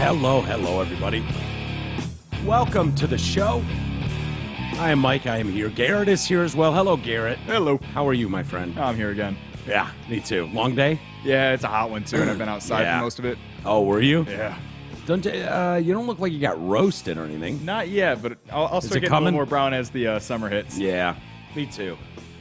Hello, everybody. Welcome to the show. I am Mike. I am here. Garrett is here as well. Hello, Garrett. Hello. How are you, my friend? I'm here again. Yeah, me too. Long day? Yeah, it's a hot one, too, and I've been outside for most of it. Oh, were you? Yeah. You don't look like you got roasted or anything. Not yet, but I'll start getting a little more brown as the summer hits. Yeah, me too.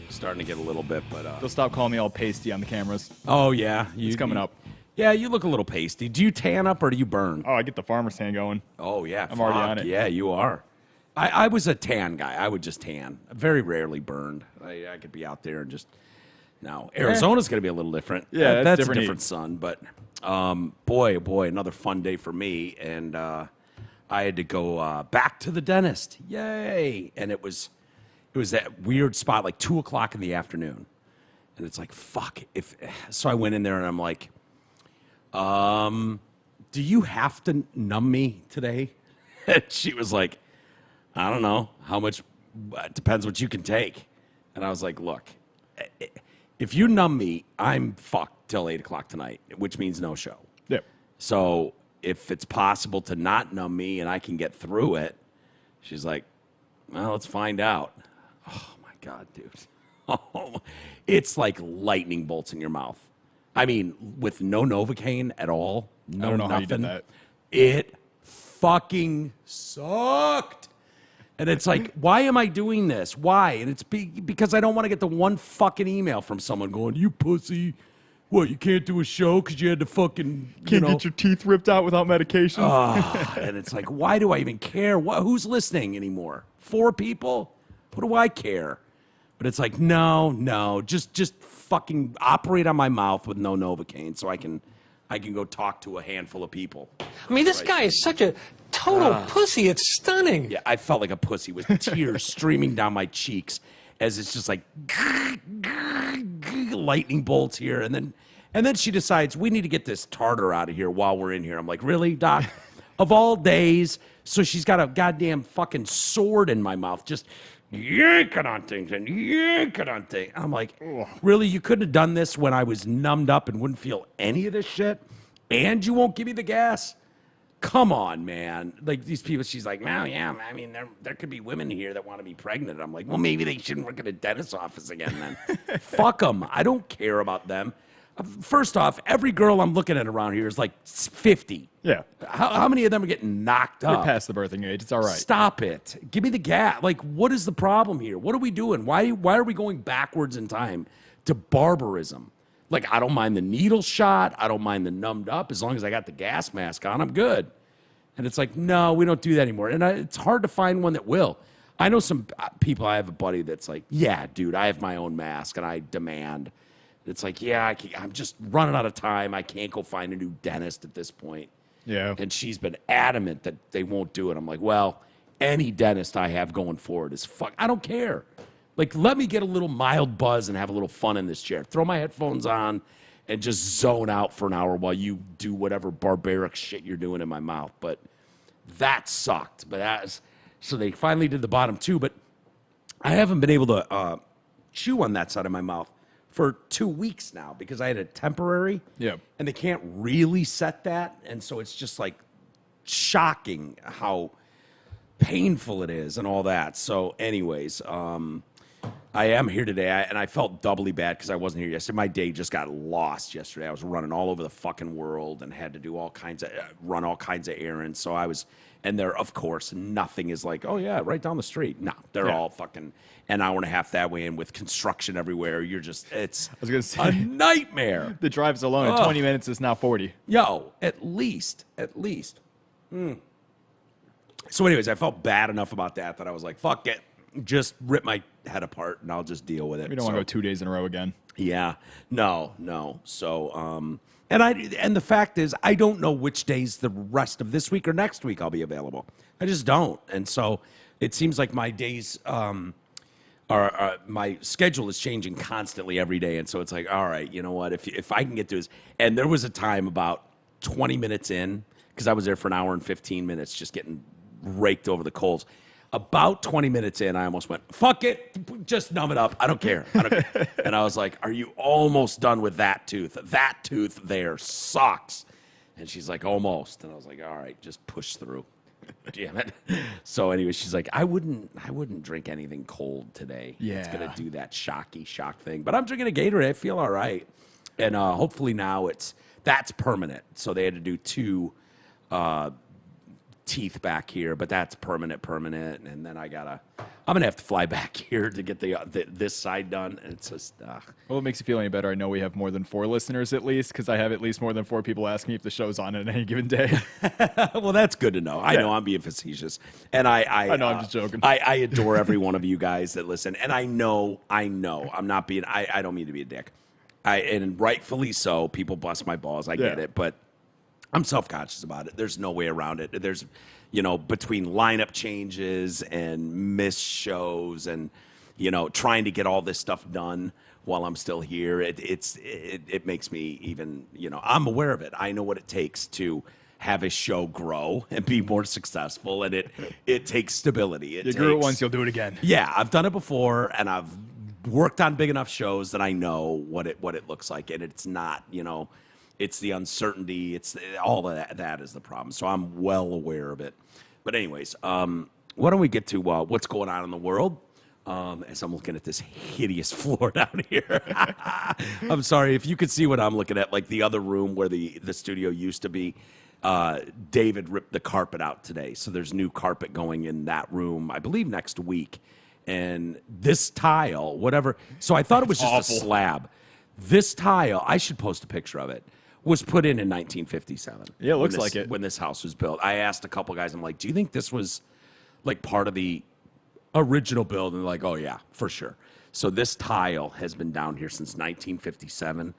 Starting to get a little bit, but... They'll stop calling me all pasty on the cameras. Oh, yeah. It's coming up. Yeah, you look a little pasty. Do you tan up or do you burn? Oh, I get the farmer's tan going. Oh, yeah. I'm already on it. Yeah, you are. I was a tan guy. I would just tan. Very rarely burned. I could be out there and just... Now, Arizona's going to be a little different. Yeah, that's different a different sun. But, boy, another fun day for me. And I had to go back to the dentist. Yay! And it was that weird spot, like 2 o'clock in the afternoon. And it's like, fuck. So I went in there and I'm like, do you have to numb me today? And she was like, I don't know. How much? It depends what you can take. And I was like, look, if you numb me, I'm fucked till 8 o'clock tonight, which means no show. Yep. So if it's possible to not numb me and I can get through it, she's like, well, let's find out. Oh, my God, dude. Oh, it's like lightning bolts in your mouth. I mean, with no Novocaine at all. No, I don't know nothing. how you did that. It fucking sucked. And it's like, why am I doing this? Why? And it's because I don't want to get the one fucking email from someone going, you pussy. What, you can't do a show because you had to fucking, Can't get your teeth ripped out without medication? And it's like, why do I even care? Who's listening anymore? 4 people? What do I care? But it's like, no, just fucking operate on my mouth with no Novocaine so I can go talk to a handful of people. I mean, this guy is such a total pussy. It's stunning. Yeah, I felt like a pussy with tears streaming down my cheeks as it's just like lightning bolts here. And then she decides we need to get this tartar out of here while we're in here. I'm like, really, Doc? Of all days. So she's got a goddamn fucking sword in my mouth, just yanking on things and yanking on things. I'm like, really? You couldn't have done this when I was numbed up and wouldn't feel any of this shit? And you won't give me the gas? Come on, man. Like, these people, she's like, well, yeah, I mean, there could be women here that want to be pregnant. I'm like, well, maybe they shouldn't work at a dentist's office again then. Fuck them. I don't care about them. First off, every girl I'm looking at around here is like 50. Yeah. How many of them are getting knocked up? We're past the birthing age. It's all right. Stop it. Give me the gas. Like, what is the problem here? What are we doing? Why are we going backwards in time to barbarism? Like, I don't mind the needle shot. I don't mind the numbed up. As long as I got the gas mask on, I'm good. And it's like, no, we don't do that anymore. And it's hard to find one that will. I know some people. I have a buddy that's like, yeah, dude, I have my own mask and I demand. It's like, yeah, I'm just running out of time. I can't go find a new dentist at this point. Yeah. And she's been adamant that they won't do it. I'm like, well, any dentist I have going forward is fuck. I don't care. Like, let me get a little mild buzz and have a little fun in this chair. Throw my headphones on and just zone out for an hour while you do whatever barbaric shit you're doing in my mouth. But that sucked. So they finally did the bottom 2. But I haven't been able to chew on that side of my mouth for 2 weeks now because I had a temporary. Yeah. And they can't really set that. And so it's just like shocking how painful it is and all that. So anyways, I am here today, and I felt doubly bad because I wasn't here yesterday. My day just got lost yesterday. I was running all over the fucking world and had to do run all kinds of errands. So I was, and there, of course, nothing is like, oh yeah, right down the street. No, they're all fucking an hour and a half that way, and with construction everywhere, it's I was gonna say, a nightmare. The drives alone in 20 minutes is now 40. Yo, at least. So anyways, I felt bad enough about that I was like, fuck it. Just rip my head apart and I'll just deal with it. We don't want to go 2 days in a row again. Yeah. No. So, and the fact is, I don't know which days the rest of this week or next week I'll be available. I just don't. And so it seems like my days, my schedule is changing constantly every day. And so it's like, all right, you know what? If I can get through this. And there was a time about 20 minutes in, because I was there for an hour and 15 minutes just getting raked over the coals. About 20 minutes in, I almost went, fuck it, just numb it up. I don't care. And I was like, are you almost done with that tooth? That tooth there sucks. And she's like, almost. And I was like, all right, just push through. Damn it. So anyway, she's like, I wouldn't drink anything cold today. Yeah. It's going to do that shock thing. But I'm drinking a Gatorade. I feel all right. And hopefully now that's permanent. So they had to do 2 teeth back here, but that's permanent. And then I'm gonna have to fly back here to get this side done. And it's just, Well, it makes you feel any better. I know we have more than 4 listeners at least, because I have at least more than 4 people asking me if the show's on at any given day. well, that's good to know. I know I'm being facetious, and I know I'm just joking. I adore every one of you guys that listen, and I know I'm not being. I don't mean to be a dick. And rightfully so. People bust my balls. I get it, but I'm self-conscious about it. There's no way around it. There's, between lineup changes and missed shows and, trying to get all this stuff done while I'm still here, it makes me even, I'm aware of it. I know what it takes to have a show grow and be more successful, and it takes stability. You grew it once, you'll do it again. Yeah, I've done it before, and I've worked on big enough shows that I know what it looks like, and it's not, it's the uncertainty. It's all of that is the problem. So I'm well aware of it. But anyways, why don't we get to what's going on in the world? As I'm looking at this hideous floor down here. I'm sorry if you could see what I'm looking at, like the other room where the studio used to be. David ripped the carpet out today, so there's new carpet going in that room, I believe next week. And this tile, whatever. So I thought it was just a slab. This tile, I should post a picture of it, was put in 1957. Yeah, it looks like it. When this house was built. I asked a couple guys, I'm like, do you think this was like part of the original build? And they're like, oh, yeah, for sure. So this tile has been down here since 1957.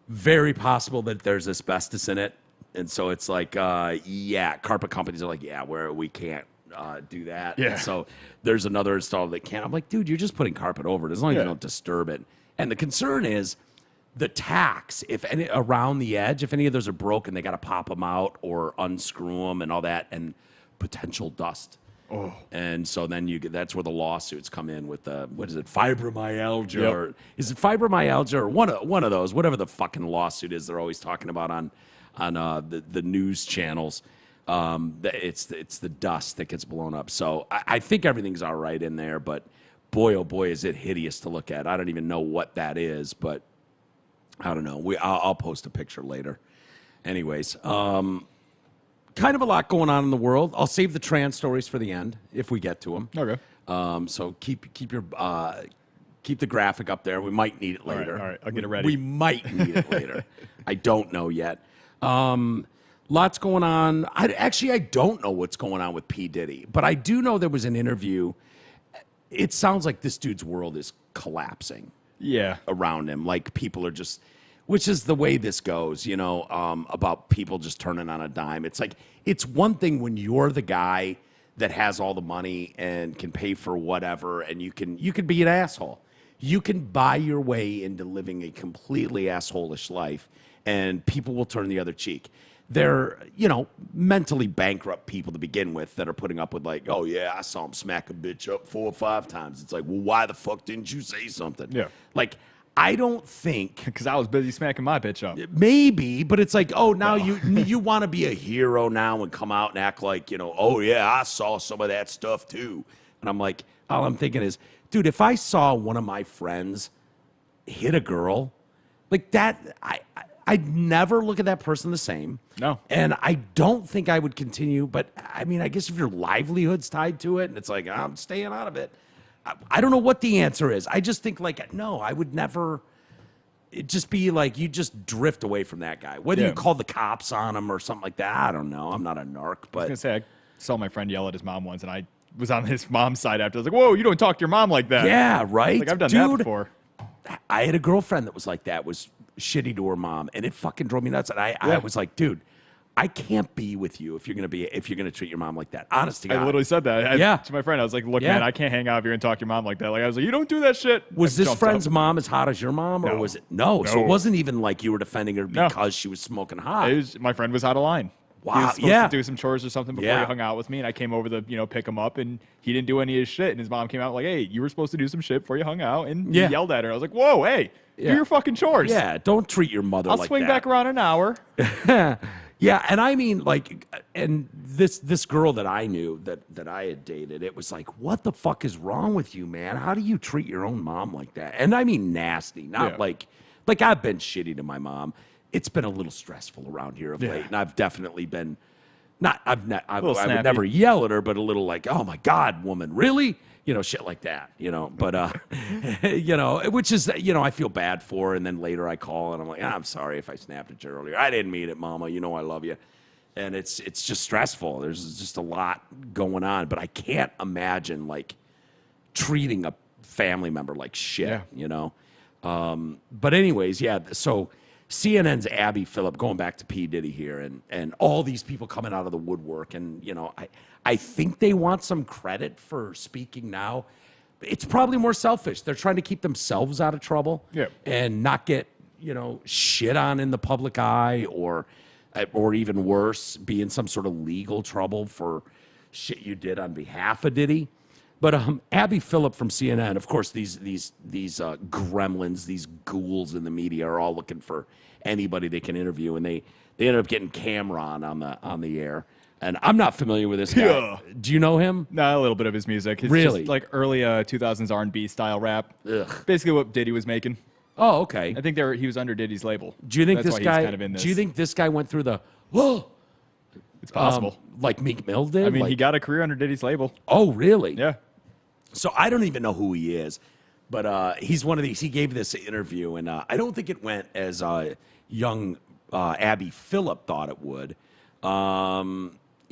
Very possible that there's asbestos in it. And so it's like, carpet companies are like, we can't do that. Yeah. And so there's another installer that can't. I'm like, dude, you're just putting carpet over it as long as you don't disturb it. And the concern is the tacks, if any around the edge, if any of those are broken, they got to pop them out or unscrew them and all that, and potential dust. Oh. And so then that's where the lawsuits come in with what is it, fibromyalgia, Yep. or is it fibromyalgia, or one of those, whatever the fucking lawsuit is they're always talking about on the news channels. It's the dust that gets blown up. So I think everything's all right in there, but boy, oh boy, is it hideous to look at. I don't even know what that is, but I don't know. I'll post a picture later. Anyways, kind of a lot going on in the world. I'll save the trans stories for the end if we get to them. Okay. So keep the graphic up there. We might need it later. All right. I'll get it ready. We might need it later. I don't know yet. Lots going on. I don't know what's going on with P. Diddy, but I do know there was an interview. It sounds like this dude's world is collapsing. Yeah. Around him. Like people are just, which is the way this goes, about people just turning on a dime. It's like, it's one thing when you're the guy that has all the money and can pay for whatever, and you can be an asshole. You can buy your way into living a completely asshole-ish life, and people will turn the other cheek. They're, mentally bankrupt people to begin with that are putting up with like, oh, yeah, I saw him smack a bitch up 4 or 5 times. It's like, well, why the fuck didn't you say something? Yeah. Like, I don't think... Because I was busy smacking my bitch up. Maybe, but it's like, oh, now you want to be a hero now and come out and act like, oh, yeah, I saw some of that stuff too. And I'm like, all I'm thinking is, dude, if I saw one of my friends hit a girl, like that, I'd never look at that person the same. No. And I don't think I would continue. But, I mean, I guess if your livelihood's tied to it and it's like, I'm staying out of it. I don't know what the answer is. I just think, like, no, I would never. It'd just be like you just drift away from that guy. Whether you call the cops on him or something like that, I don't know. I'm not a narc. But I was going to say, I saw my friend yell at his mom once, and I was on his mom's side after. I was like, whoa, you don't talk to your mom like that. Yeah, right? Like, I've done that before. I had a girlfriend that was like that, was shitty to her mom, and it fucking drove me nuts. And I was like, dude, I can't be with you if you're gonna treat your mom like that. Honest to God. I literally said that to my friend. I was like, look, man, I can't hang out if you're gonna talk to your mom like that. Like, I was like, you don't do that shit. Was this friend's mom as hot as your mom, or was it no? So it wasn't even like you were defending her because she was smoking hot. My friend was out of line. Wow. He was supposed to do some chores or something before he hung out with me, and I came over to pick him up, and he didn't do any of his shit. And his mom came out like, hey, you were supposed to do some shit before you hung out, and he yelled at her. I was like, whoa, hey, do your fucking chores. Yeah, don't treat your mother like that. I'll swing back around an hour. Yeah, and I mean, like, and this girl that I knew that I had dated, it was like, what the fuck is wrong with you, man? How do you treat your own mom like that? And I mean nasty, not like I've been shitty to my mom. It's been a little stressful around here of late, and I've definitely been I would never yell at her, but a little like, oh my God, woman, really? You know, shit like that, you know, but, you know, which is, you know, I feel bad for her. And then later I call and I'm like, I'm sorry if I snapped at you earlier. I didn't mean it, mama. You know, I love you. And it's just stressful. There's just a lot going on, but I can't imagine like treating a family member like shit, you know? But anyways, so CNN's Abby Phillip, going back to P. Diddy here, and all these people coming out of the woodwork. And, you know, I think they want some credit for speaking now. It's probably more selfish. They're trying to keep themselves out of trouble and not get, you know, shit on in the public eye or even worse, be in some sort of legal trouble for shit you did on behalf of Diddy. But Abby Phillip from CNN, of course, these gremlins, these ghouls in the media are all looking for anybody they can interview, and they ended up getting Cameron on the air. And I'm not familiar with this guy. Yeah. Do you know him? No, a little bit of his music. It's really? Just like early 2000s R&B style rap. Ugh. Basically what Diddy was making. Oh, okay. I think he was under Diddy's label. Do you think That's this why guy? He's kind of in this. Do you think this guy went through the? Whoa. It's possible. Like Meek Mill did. I mean, he got a career under Diddy's label. Oh, really? Yeah. So I don't even know who he is, but he's one of these. He gave this interview, and I don't think it went as young Abby Phillip thought it would.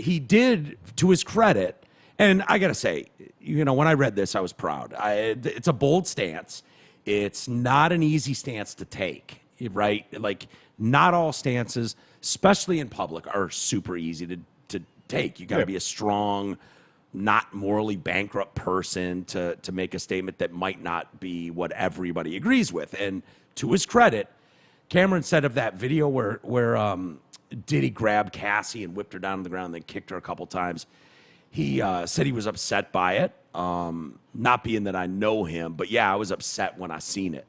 He did, to his credit, and I gotta say, you know, when I read this, I was proud. It's a bold stance. It's not an easy stance to take, right? Like, not all stances, especially in public, are super easy to take. You got to be a strong, not morally bankrupt person to make a statement that might not be what everybody agrees with. And to his credit, Cameron said of that video where Diddy grabbed Cassie and whipped her down on the ground and then kicked her a couple times, he said he was upset by it. Not being that I know him, but yeah, I was upset when I seen it.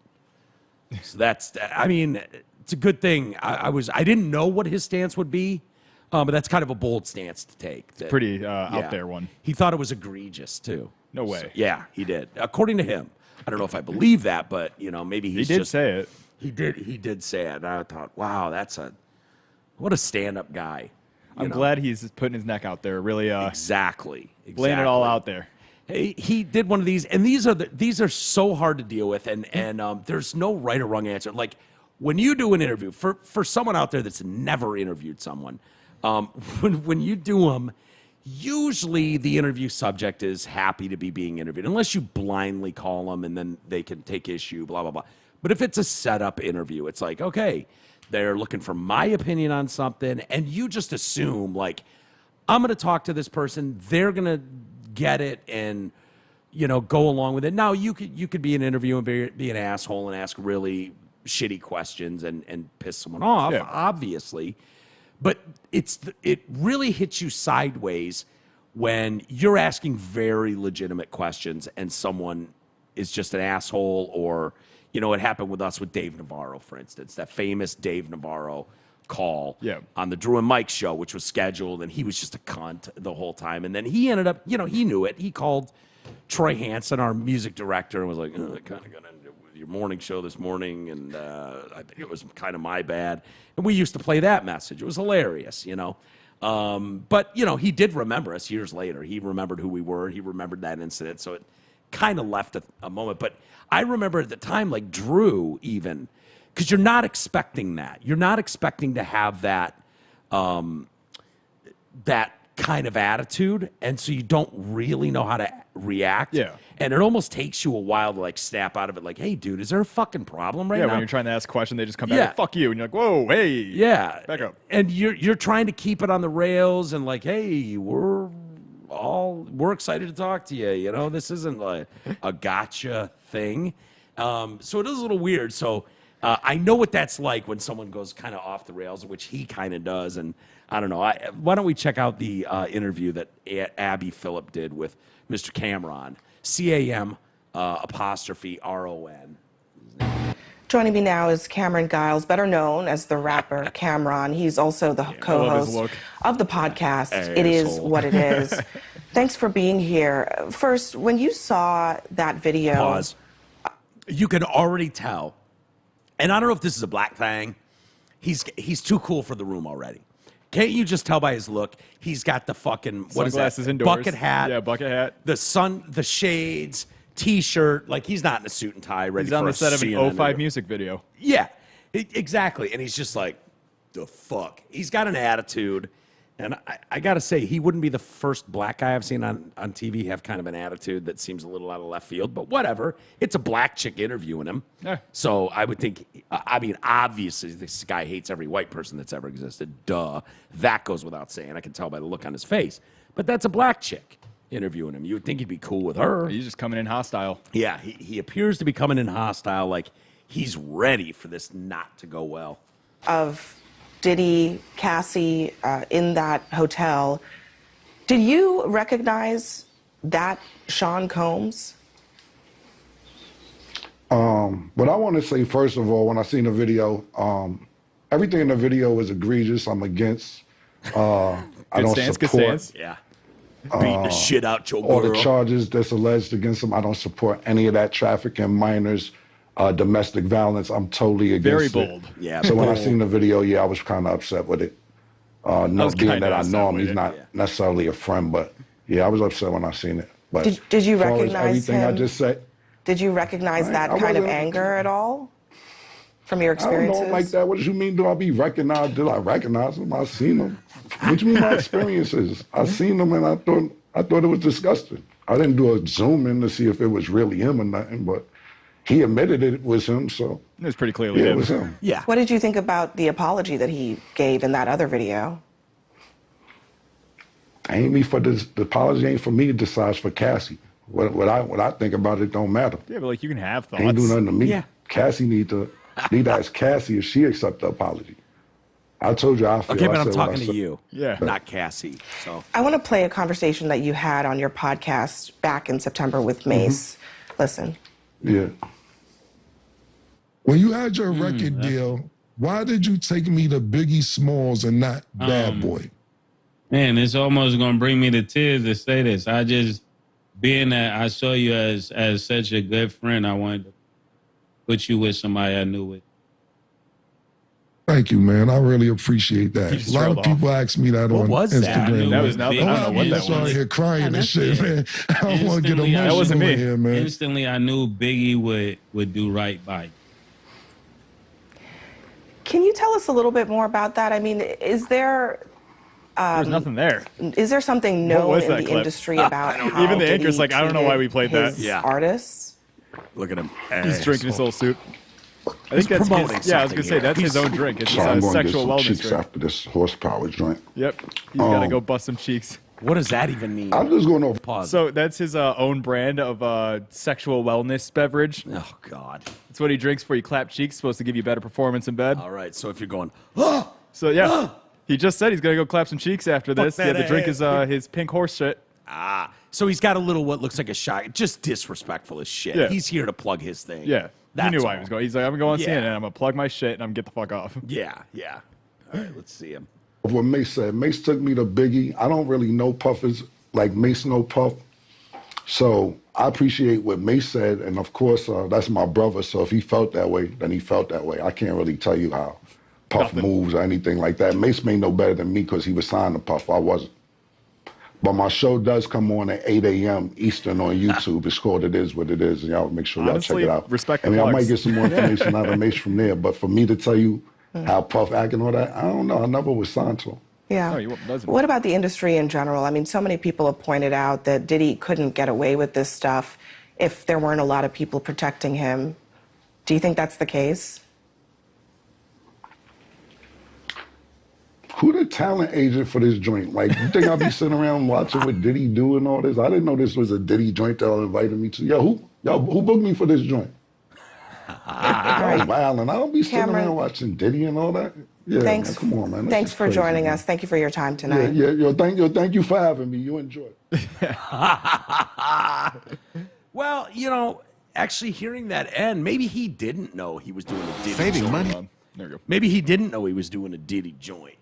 So I mean, it's a good thing. I didn't know what his stance would be, but that's kind of a bold stance to take. It's pretty out there one. He thought it was egregious too. No way. So, yeah, he did. According to him. I don't know if I believe that, but you know, maybe he did say it. He did say it. And I thought, wow, what a stand-up guy. I'm glad he's putting his neck out there, really exactly laying it all out there. He did one of these, and these are so hard to deal with, and there's no right or wrong answer. Like, when you do an interview, for someone out there that's never interviewed someone, when you do them, usually the interview subject is happy to be being interviewed, unless you blindly call them and then they can take issue, blah, blah, blah. But if it's a setup interview, it's like, okay, they're looking for my opinion on something, and you just assume, like, I'm going to talk to this person, they're going to get it and, you know, go along with it. Now, you could be an interview and be an asshole and ask really shitty questions and piss someone off, obviously. But it really hits you sideways when you're asking very legitimate questions and someone is just an asshole. Or, you know, it happened with us with Dave Navarro, for instance, that famous Dave Navarro call on the Drew and Mike show, which was scheduled, and he was just a cunt the whole time. And then he ended up, you know, he knew it. He called Troy Hansen, our music director, and was like, I kind of got into your morning show this morning, and I think it was kind of my bad. And we used to play that message. It was hilarious, you know. But, you know, he did remember us years later. He remembered who we were. He remembered that incident. So it kind of left a moment. But I remember at the time, like Drew even, because you're not expecting that. You're not expecting to have that that kind of attitude, and so you don't really know how to react. Yeah. And it almost takes you a while to like snap out of it, like, hey, dude, is there a fucking problem right now? Yeah, when you're trying to ask a question, they just come back with, fuck you, and you're like, whoa, hey. Yeah. Back up. And you're trying to keep it on the rails and like, hey, we're excited to talk to you. You know, this isn't like a gotcha thing. So it is a little weird. So I know what that's like when someone goes kind of off the rails, which he kind of does. And I don't know. Why don't we check out the interview that Abby Phillip did with Mr. Cameron, CAM 'RON. Joining me now is Cameron Giles, better known as the rapper Cameron. He's also the co-host of the podcast, It Is What It Is. Thanks for being here. First, when you saw that video... Pause. You can already tell, and I don't know if this is a black thing, he's too cool for the room already. Can't you just tell by his look? He's got the fucking... What sunglasses is that? indoors. Bucket hat. Yeah, bucket hat. The shades... T-shirt, like he's not in a suit and tie ready for a He's on the set of an CNN 05 music video. Yeah, exactly. And he's just like, the fuck? He's got an attitude. And I got to say, he wouldn't be the first black guy I've seen on TV have kind of an attitude that seems a little out of left field. But whatever. It's a black chick interviewing him. Yeah. So I would think, I mean, obviously this guy hates every white person that's ever existed. Duh. That goes without saying. I can tell by the look on his face. But that's a black chick interviewing him. You would think he'd be cool with her. He's just coming in hostile. Yeah, he appears to be coming in hostile, like he's ready for this not to go well. Of Diddy, Cassie in that hotel, did you recognize that Sean Combs? What I want to say, first of all, when I seen the video, everything in the video was egregious. I'm against. I don't support. Yeah. Beating the shit out your girl. All the charges that's alleged against him. I don't support any of that trafficking, minors, domestic violence. I'm totally against Very bold. it. Yeah. So when I seen the video, I was kind of upset with it. Not being that I know him, he's not necessarily a friend, but yeah, I was upset when I seen it. But did you as far as recognize everything him? I just said? Did you recognize that kind of anger at all from your experiences? I don't know like that. What do you mean? Do I be recognized? Did I recognize him? I seen him. What do you mean my experiences? I seen him and I thought it was disgusting. I didn't do a zoom in to see if it was really him or nothing, but he admitted it was him, so it was pretty clearly it was him. Yeah. What did you think about the apology that he gave in that other video? Ain't me for this. The apology ain't for me to decide, it's for Cassie. What I think about it don't matter. Yeah, but like you can have thoughts. Ain't do nothing to me. Yeah. Cassie need to ask Cassie if she accept the apology. I told you I feel. Okay, but I I'm said what talking I to said. you, not Cassie. So I want to play a conversation that you had on your podcast back in September with Mace. Listen. Yeah. When you had your record deal, why did you take me to Biggie Smalls and not Bad Boy? Man, it's almost gonna bring me to tears to say this. I just, being that I saw you as such a good friend, I wanted to put you with somebody I knew with. Thank you, man. I really appreciate that. A lot of people ask me that on Instagram. That was nothing. I don't know what that was. I was here crying and shit, man. I don't want to get emotional That wasn't me. here, man. Instantly, I knew Biggie would do right by you. Can you tell us a little bit more about that? I mean, is there... There's nothing there. Is there something known in the clip? industry about how Even the Diddy anchor's like, I don't know why we played that. his artists? look at him. He's drinking his little soup. I think that's promoting his, yeah, I was gonna say here. that's his own drink. It's So I'm a going to get sexual some wellness cheeks drink. after this horsepower joint. Yep, he's gotta go bust some cheeks. What does that even mean? I'm just going off. Pause. So that's his own brand of sexual wellness beverage. Oh God. That's what he drinks before you clap cheeks. Supposed to give you better performance in bed. All right. So if you're going, So yeah, he just said he's gonna go clap some cheeks after this. Fuck Yeah, that the drink is ass. his pink horse shit. so he's got a little what looks like a shot. Just disrespectful as shit. Yeah. He's here to plug his thing. Yeah, That's he knew why all. he was going. He's like, I'm gonna go on Yeah. CNN. I'm gonna plug my shit and I'm gonna get the fuck off. Yeah. Yeah. All right. Let's see him. What Mace said. Mace took me to Biggie. I don't really know Puffers like Mace know Puff. So I appreciate what Mace said. And of course, that's my brother. So if he felt that way, then he felt that way. I can't really tell you how Puff moves or anything like that. Mace may know better than me because he was signed to Puff. I wasn't. But my show does come on at 8 a.m. Eastern on YouTube. It's called It Is What It Is. And y'all make sure y'all Honestly, check it out. respect the I mean, I plugs. might get some more information out of Mace from there. But for me to tell you how Puff act and all that, I don't know. I never was signed to him. Yeah. No, he doesn't. What about the industry in general? I mean, so many people have pointed out that Diddy couldn't get away with this stuff if there weren't a lot of people protecting him. Do you think that's the case? Who the talent agent for this joint? Like, you think I'll be sitting around watching what Diddy do and all this? I didn't know this was a Diddy joint that y'all invited me to. Who booked me for this joint? I was wilding. I don't be sitting Cameron, around watching Diddy and all that. Yeah, Thanks, man, come on, man. That's thanks just for crazy, joining man. us. Thank you for your time tonight. Thank you for having me. You enjoy it. Well, you know, actually hearing that end, maybe he didn't know he was doing a Diddy Saving joint. money. There you go. Maybe he didn't know he was doing a Diddy joint.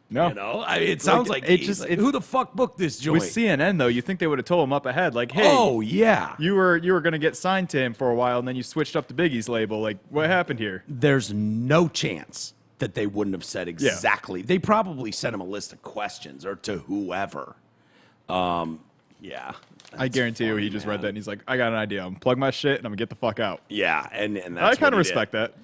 No. You know, it sounds like who the fuck booked this joint? With CNN though, you think they would have told him up ahead, like, "Hey, oh yeah, you were gonna get signed to him for a while, and then you switched up to Biggie's label. Like, what happened here?" There's no chance that they wouldn't have said exactly. Yeah. They probably sent him a list of questions or to whoever. Yeah. I guarantee you, he just read that and he's like, "I got an idea. I'm gonna plug my shit and I'm gonna get the fuck out." Yeah, and that's I kind of respect that.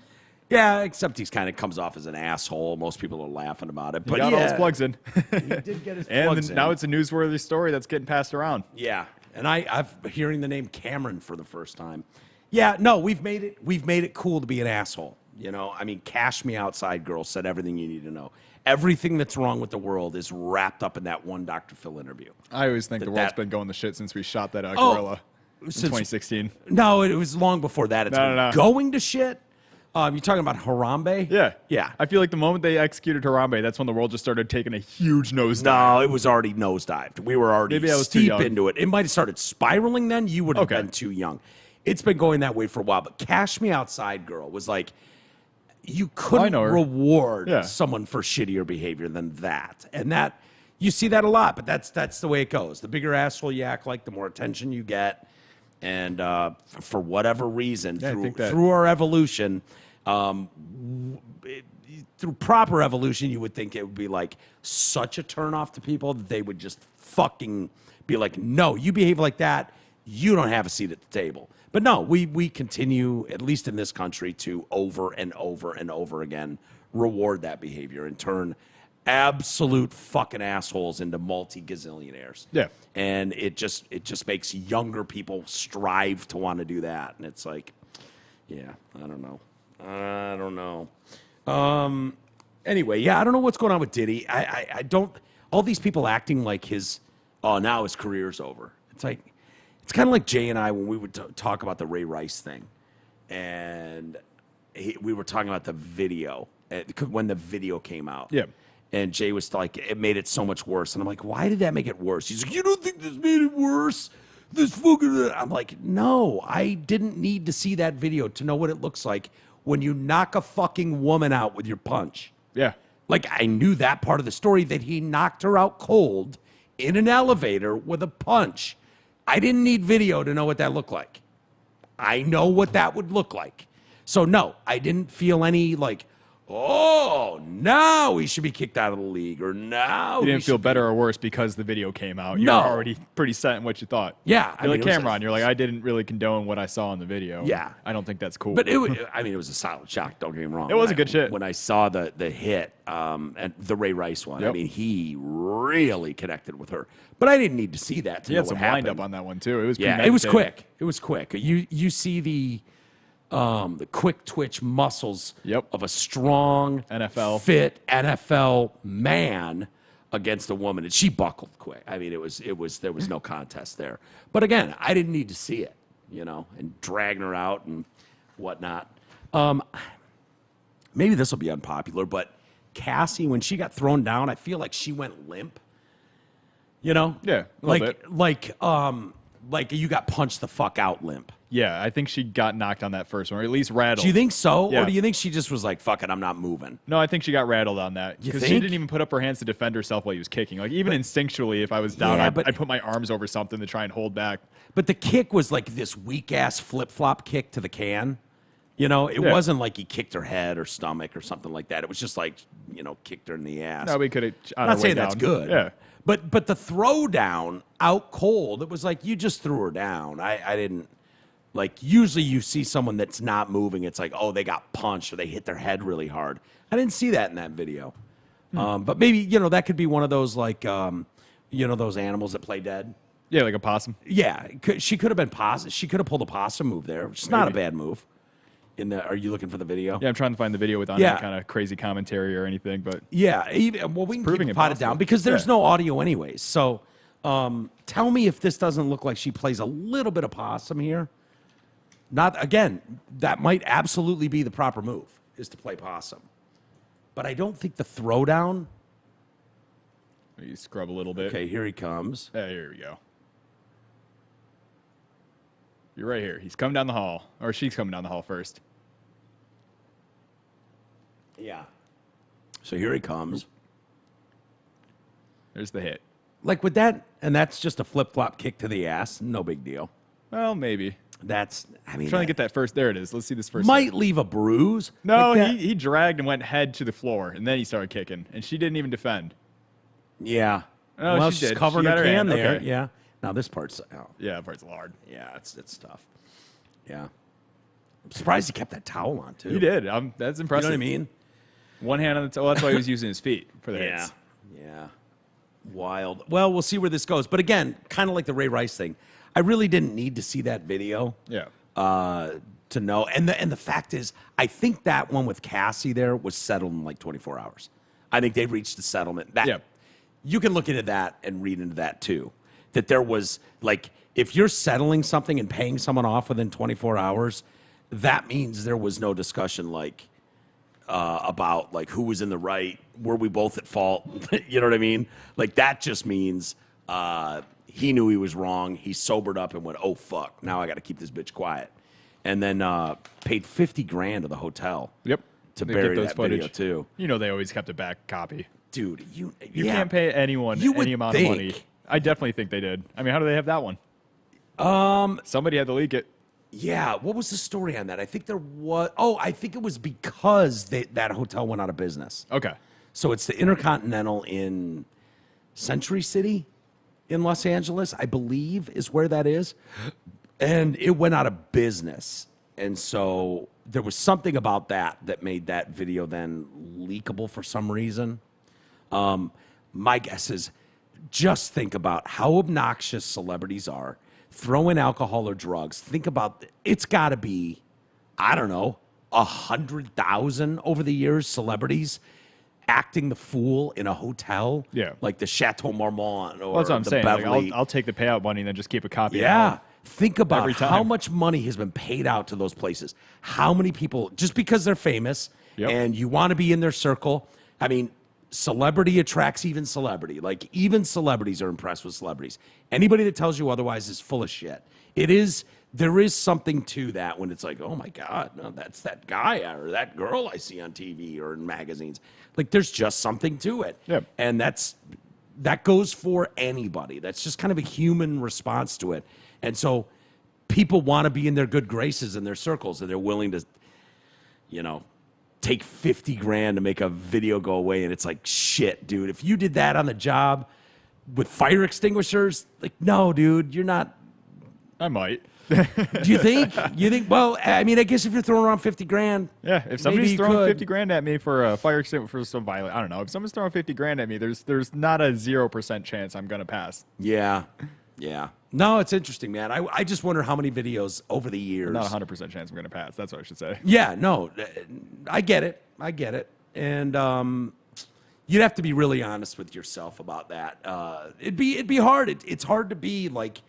Yeah, except he's kind of comes off as an asshole. Most people are laughing about it. But he got all his plugs in. He did get his and plugs in. Now it's a newsworthy story that's getting passed around. Yeah, and I've hearing the name Cameron for the first time. Yeah, no, we've made it cool to be an asshole. You know, I mean, Cash Me Outside Girl said everything you need to know. Everything that's wrong with the world is wrapped up in that one Dr. Phil interview. I always think the world's been going to shit since we shot that gorilla in 2016. No, it was long before that. It's been going to shit. You're talking about Harambe? Yeah. Yeah. I feel like the moment they executed Harambe, that's when the world just started taking a huge nosedive. No, it was already nosedived. We were already steep into it. It might have started spiraling then. You would have been too young. It's been going that way for a while. But Cash Me Outside Girl was like, you couldn't reward someone for shittier behavior than that. And that, you see that a lot, but that's the way it goes. The bigger asshole you act like, the more attention you get. And for whatever reason, through our evolution, through proper evolution, you would think it would be like such a turnoff to people that they would just fucking be like, no, you behave like that, you don't have a seat at the table. But no, we continue, at least in this country, to over and over and over again reward that behavior and turn absolute fucking assholes into multi-gazillionaires. Yeah. And it just makes younger people strive to want to do that. And it's like, yeah, I don't know. Anyway, yeah, I don't know what's going on with Diddy. I don't, all these people acting like now his career's over. It's like, it's kind of like Jay and I when we would talk about the Ray Rice thing. And we were talking about the video, when the video came out. Yeah. And Jay was like, it made it so much worse. And I'm like, why did that make it worse? He's like, you don't think this made it worse? This fucking... I'm like, no, I didn't need to see that video to know what it looks like when you knock a fucking woman out with your punch. Yeah. Like, I knew that part of the story, that he knocked her out cold in an elevator with a punch. I didn't need video to know what that looked like. I know what that would look like. So, no, I didn't feel any, like, oh, now he should be kicked out of the league, or now you didn't feel better or worse because the video came out. You're already pretty set in what you thought. Yeah, you're like Cameron. You're like, I didn't really condone what I saw in the video. Yeah, I don't think that's cool. But it was a solid shock. Don't get me wrong. It was a good shit. When I saw the hit, and the Ray Rice one, I mean, he really connected with her. But I didn't need to see that to know what happened. He had some wind up on that one too. It was it was quick. It was quick. You see the quick twitch muscles of a strong fit NFL man against a woman, and she buckled quick. I mean, there was no contest there. But again, I didn't need to see it, and dragging her out and whatnot. Maybe this will be unpopular, but Cassie, when she got thrown down, I feel like she went limp. Yeah, like you got punched the fuck out limp. Yeah, I think she got knocked on that first one, or at least rattled. Do you think so? Yeah. Or do you think she just was like, fuck it, I'm not moving? No, I think she got rattled on that. Because she didn't even put up her hands to defend herself while he was kicking. Like, even instinctually, if I was down, I'd put my arms over something to try and hold back. But the kick was like this weak-ass flip-flop kick to the can. It wasn't like he kicked her head or stomach or something like that. It was just like, kicked her in the ass. No, we could have. I'm not saying that's good. Yeah. But the throw down out cold, it was like you just threw her down. I didn't. Like, usually you see someone that's not moving, it's like, oh, they got punched or they hit their head really hard. I didn't see that in that video. But maybe, that could be one of those, like, those animals that play dead. Yeah, like a possum. Yeah, she could have been possum. She could have pulled a possum move there, which is not a bad move. Are you looking for the video? Yeah, I'm trying to find the video without any kind of crazy commentary or anything. But yeah, we can pot it down because there's no audio anyways. So tell me if this doesn't look like she plays a little bit of possum here. Not again, that might absolutely be the proper move, is to play possum. But I don't think the throwdown. You scrub a little bit. Okay, here he comes. Here we go. You're right here. He's coming down the hall. Or she's coming down the hall first. Yeah. So here he comes. There's the hit. Like with that, and that's just a flip-flop kick to the ass. No big deal. Well, maybe. That's, I mean. I'm trying to get that first. There it is. Let's see this first. Might leave a bruise. No, like he dragged and went head to the floor, and then he started kicking, and she didn't even defend. Yeah. Oh, well, she she's did. covering She her got her hand hand. there. Okay. Yeah. Now this part's. Yeah, that part's hard. Yeah, it's tough. Yeah. I'm surprised he kept that towel on, too. He did. That's impressive. You know what I mean? One hand on the towel. That's why he was using his feet for the hits. Yeah. Wild. Well, we'll see where this goes. But again, kind of like the Ray Rice thing, I really didn't need to see that video. Yeah. To know. And the fact is, I think that one with Cassie there was settled in like 24 hours. I think they reached a settlement. You can look into that and read into that too. That there was, like, if you're settling something and paying someone off within 24 hours, that means there was no discussion, like, about, like, who was in the right, were we both at fault? You know what I mean? Like, that just means he knew he was wrong. He sobered up and went, oh, fuck, now I got to keep this bitch quiet. And then paid $50,000 to the hotel. Yep. To They bury kept that footage. video, too. You know they always kept a back copy. Dude, you can't pay anyone any amount of money. I definitely think they did. I mean, how do they have that one? Somebody had to leak it. Yeah, what was the story on that? I think there was. Oh, I think it was because that hotel went out of business. Okay. So it's the Intercontinental in Century City in Los Angeles, I believe, is where that is. And it went out of business. And so there was something about that made that video then leakable for some reason. My guess is just think about how obnoxious celebrities are. Throw in alcohol or drugs. Think about, it's got to be, I don't know, 100,000 over the years, celebrities acting the fool in a hotel. Yeah. Like the Chateau Marmont or Well, that's what I'm the saying. Like, Beverly. I'll take the payout money and then just keep a copy. Yeah. Think about Every time. how much money has been paid out to those places. How many people, just because they're famous and you want to be in their circle. I mean, celebrity attracts even celebrity. Like, even celebrities are impressed with celebrities. Anybody that tells you otherwise is full of shit. There is something to that when it's like, oh my God, no, that's that guy or that girl I see on TV or in magazines. Like, there's just something to it. Yep. And that goes for anybody. That's just kind of a human response to it. And so people want to be in their good graces in their circles, and they're willing to, take $50,000 to make a video go away. And it's like, shit, dude, if you did that on the job with fire extinguishers, like, no, dude, you're not. I might. Do you think? Well, I mean, I guess if you're throwing around $50,000. Yeah, if somebody's throwing $50,000 at me for a fire extinguisher for some violent, I don't know. If someone's throwing $50,000 at me, there's not a 0% chance I'm gonna pass. Yeah. No, it's interesting, man. I just wonder how many videos over the years. Not 100% chance I'm gonna pass. That's what I should say. Yeah, no, I get it. And you'd have to be really honest with yourself about that. It'd be hard. It's hard to be like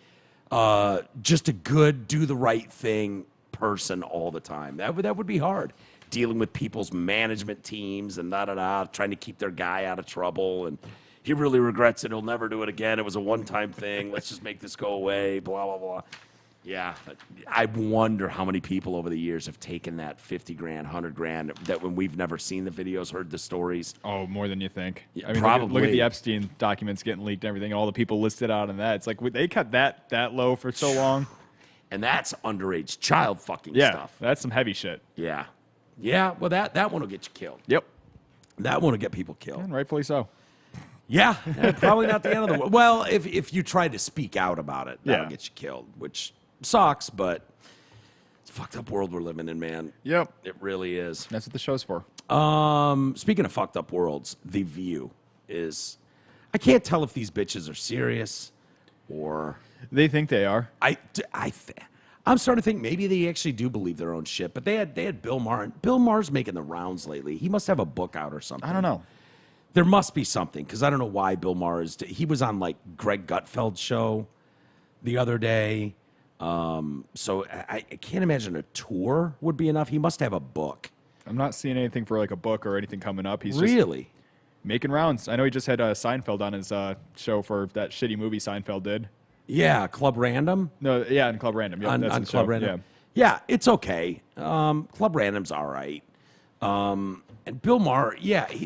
just a good, do the right thing person all the time. That would be hard. Dealing with people's management teams and trying to keep their guy out of trouble, and he really regrets it. He'll never do it again. It was a one-time thing. Let's just make this go away. Blah blah blah. Yeah, I wonder how many people over the years have taken that $50,000, $100,000 that when we've never seen the videos, heard the stories. Oh, more than you think. Yeah, I mean, probably. Look at the Epstein documents getting leaked and everything, and all the people listed out in that. It's like they cut that low for so long. And that's underage child fucking Yeah, stuff. that's some heavy shit. Yeah. Well, that one will get you killed. Yep. That one will get people killed. And rightfully so. Yeah, probably not the end of the world. Well, if you try to speak out about it, that'll get you killed, which sucks, but it's a fucked up world we're living in, man. Yep. It really is. That's what the show's for. Speaking of fucked up worlds, The View is. I can't tell if these bitches are serious or. They think they are. I'm starting to think maybe they actually do believe their own shit, but they had Bill Maher. Bill Maher's making the rounds lately. He must have a book out or something. I don't know. There must be something, because I don't know why Bill Maher is. He was on like Greg Gutfeld's show the other day. So I can't imagine a tour would be enough. He must have a book. I'm not seeing anything for like a book or anything coming up. He's really just making rounds. I know he just had Seinfeld on his show for that shitty movie Seinfeld did. Yeah, Club Random. No, yeah, and Club Random. Yeah, on Club Random. Yeah, it's okay. Club Random's all right. And Bill Maher,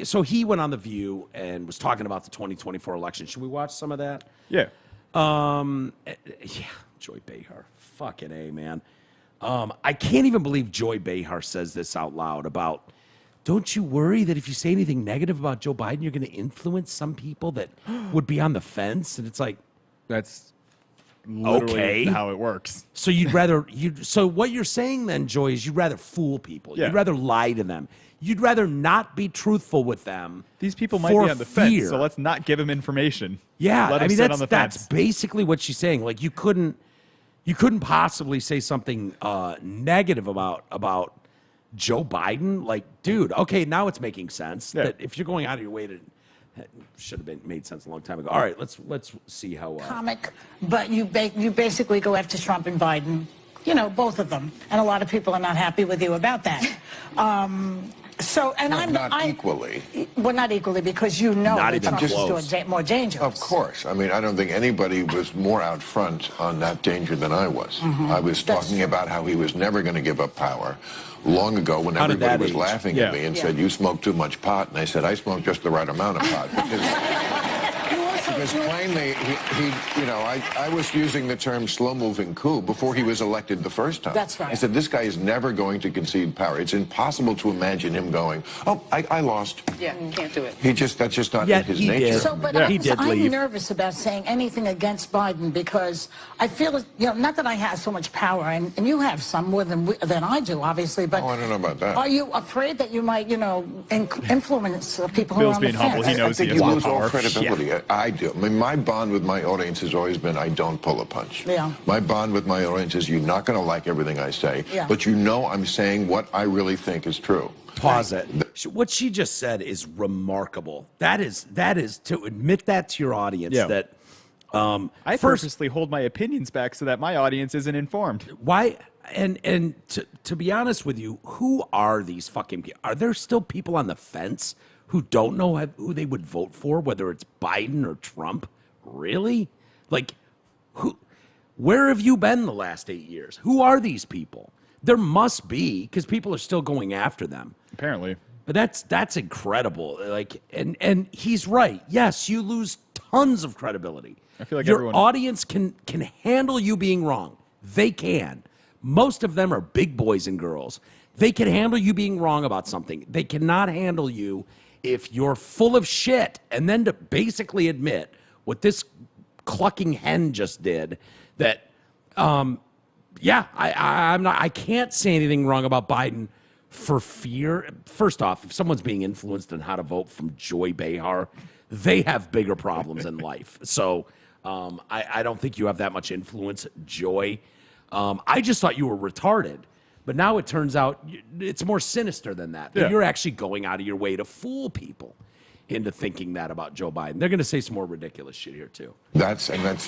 so he went on The View and was talking about the 2024 election. Should we watch some of that? Yeah. Joy Behar. Fucking A, man. I can't even believe Joy Behar says this out loud about, don't you worry that if you say anything negative about Joe Biden, you're going to influence some people that would be on the fence? And it's like, that's literally okay. how it works. So so what you're saying then, Joy, is you'd rather fool people. Yeah. You'd rather lie to them. You'd rather not be truthful with them. These people might be on the fence, so let's not give them information. Yeah, Let them sit on the that's fence. basically what she's saying. Like you couldn't possibly say something negative about Joe Biden. Like, dude, okay, now it's making sense that if you're going out of your way to, should have made sense a long time ago. All right, let's see how. Comic, but you basically go after Trump and Biden. You know, both of them, and a lot of people are not happy with you about that. I'm not equally. Well, not equally, because you know Not that even Trump is more dangerous. Of course. I mean, I don't think anybody was more out front on that danger than I was. I was talking about how he was never going to give up power long ago when everybody was laughing at me and said, you smoke too much pot. And I said, I smoke just the right amount of pot. Because plainly, I was using the term slow-moving coup before he was elected the first time. That's right. I said, this guy is never going to concede power. It's impossible to imagine him going, oh, I lost. Yeah, can't do it. That's just not in his nature. So, but I'm nervous about saying anything against Biden because I feel, not that I have so much power, and you have some more than I do, obviously, but I don't know about that. Are you afraid that you might, influence people Bill's who are on being the humble. fence? He knows I think he has you more lose all power. credibility. Yeah. I do. I mean, my bond with my audience has always been I don't pull a punch. Yeah. My bond with my audience is you're not going to like everything I say, but I'm saying what I really think is true. Pause it. What she just said is remarkable. That is to admit that to your audience that I purposely hold my opinions back so that my audience isn't informed. Why? And to be honest with you, who are these fucking people? Are there still people on the fence who don't know who they would vote for, whether it's Biden or Trump? Really? Like, where have you been the last 8 years? Who are these people? There must be, because people are still going after them. Apparently. But that's incredible. Like, and he's right. Yes, you lose tons of credibility. I feel like your audience can handle you being wrong. They can. Most of them are big boys and girls. They can handle you being wrong about something. They cannot handle you if you're full of shit. And then to basically admit what this clucking hen just did, that I can't say anything wrong about Biden for fear. First off, if someone's being influenced on how to vote from Joy Behar, they have bigger problems in life. So I don't think you have that much influence, Joy. I just thought you were retarded. But now it turns out it's more sinister than that. Yeah. You're actually going out of your way to fool people into thinking that about Joe Biden. They're going to say some more ridiculous shit here, too. That's. Okay. And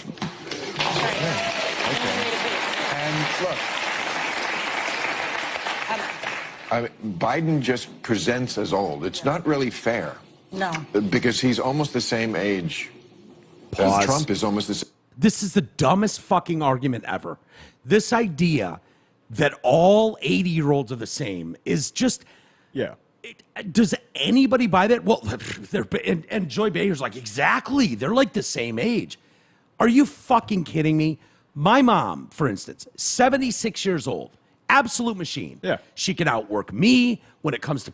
look, Biden just presents as old. It's not really fair. No. Because he's almost the same age Pause. as Trump is almost the same. This is the dumbest fucking argument ever. This idea that all 80-year-olds are the same is just... Yeah. Does anybody buy that? Well, and Joy Behar's like, exactly. They're like the same age. Are you fucking kidding me? My mom, for instance, 76 years old, absolute machine. Yeah. She can outwork me when it comes to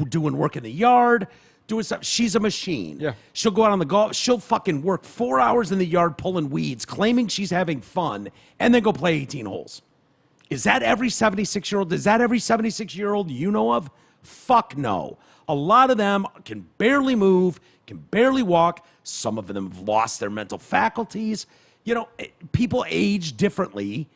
doing work in the yard, doing stuff. She's a machine. Yeah. She'll go out on the golf. She'll fucking work 4 hours in the yard pulling weeds, claiming she's having fun, and then go play 18 holes. Is that every 76-year-old? Is that every 76-year-old you know of? Fuck no. A lot of them can barely move, can barely walk. Some of them have lost their mental faculties. People age differently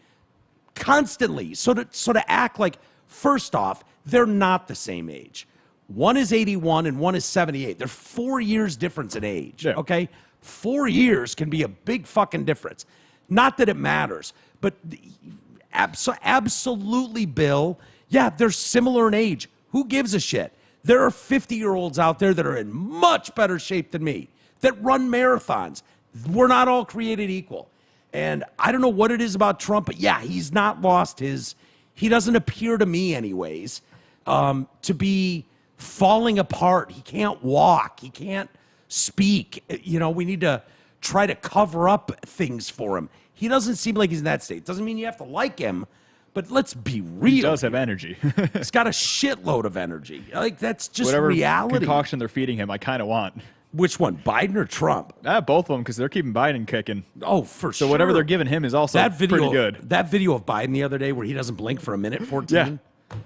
constantly. So to act like, first off, they're not the same age. One is 81 and one is 78. They're 4 years difference in age, okay? 4 years can be a big fucking difference. Not that it matters, but absolutely, Bill. Yeah, they're similar in age. Who gives a shit? There are 50-year-olds out there that are in much better shape than me, that run marathons. We're not all created equal. And I don't know what it is about Trump, but yeah, he's not lost he doesn't appear to me anyways, to be falling apart. He can't walk. He can't speak. We need to try to cover up things for him. He doesn't seem like he's in that state. Doesn't mean you have to like him, but let's be real. He does have energy. He's got a shitload of energy. Like, that's just whatever reality. Concoction they're feeding him, I kind of want. Which one, Biden or Trump? Both of them, because they're keeping Biden kicking. Oh, for sure. So whatever they're giving him is also pretty good. That video of Biden the other day where he doesn't blink for a minute 14,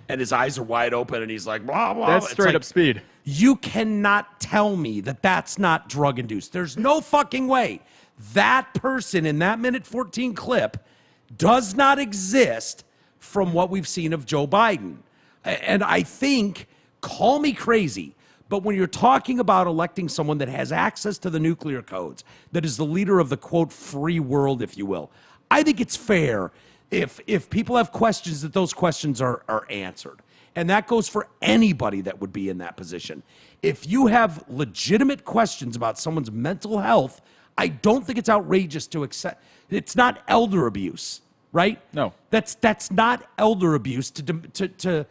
and his eyes are wide open, and he's like, blah, blah. That's straight up speed. You cannot tell me that that's not drug-induced. There's no fucking way. That person in that minute 14 clip does not exist from what we've seen of Joe Biden. And I think, call me crazy, but when you're talking about electing someone that has access to the nuclear codes, that is the leader of the, quote, free world, if you will, I think it's fair if people have questions that those questions are answered. And that goes for anybody that would be in that position. If you have legitimate questions about someone's mental health, I don't think it's outrageous to accept. It's not elder abuse, right? No. That's not elder abuse to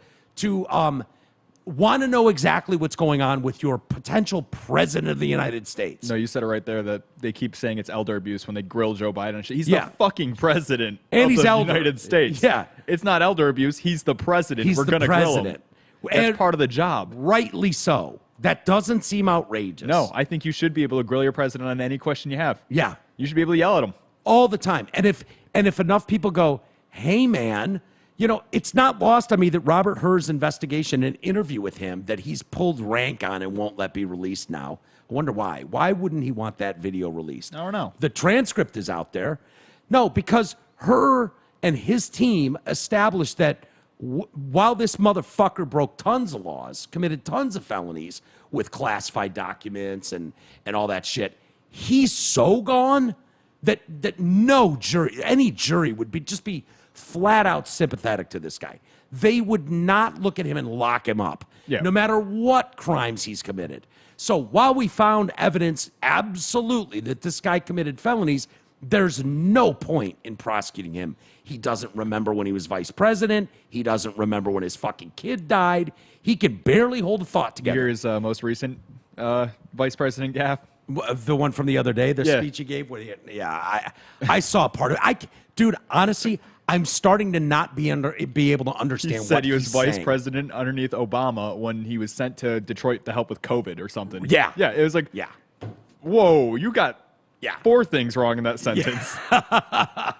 want to know exactly what's going on with your potential president of the United States. No, you said it right there that they keep saying it's elder abuse when they grill Joe Biden. He's the fucking president of the United States. Yeah. It's not elder abuse. He's the president. We're going to grill him. That's part of the job. Rightly so. That doesn't seem outrageous. No, I think you should be able to grill your president on any question you have. Yeah. You should be able to yell at him. All the time. And if enough people go, hey, man, it's not lost on me that Robert Hur's investigation and interview with him that he's pulled rank on and won't let be released now. I wonder why. Why wouldn't he want that video released? I don't know. The transcript is out there. No, because Hur and his team established that while this motherfucker broke tons of laws, committed tons of felonies with classified documents and all that shit, he's so gone that no jury, any jury would just be flat out sympathetic to this guy. They would not look at him and lock him up, no matter what crimes he's committed. So while we found evidence absolutely that this guy committed felonies, there's no point in prosecuting him. He doesn't remember when he was vice president. He doesn't remember when his fucking kid died. He can barely hold a thought together. Here's most recent vice president gaffe. The one from the other day, the speech he gave. I saw part of it. Dude, honestly, I'm starting to not be able to understand what he's saying. He said he was vice president underneath Obama when he was sent to Detroit to help with COVID or something. Yeah. Yeah, it was like, whoa, you got 4 things wrong in that sentence. I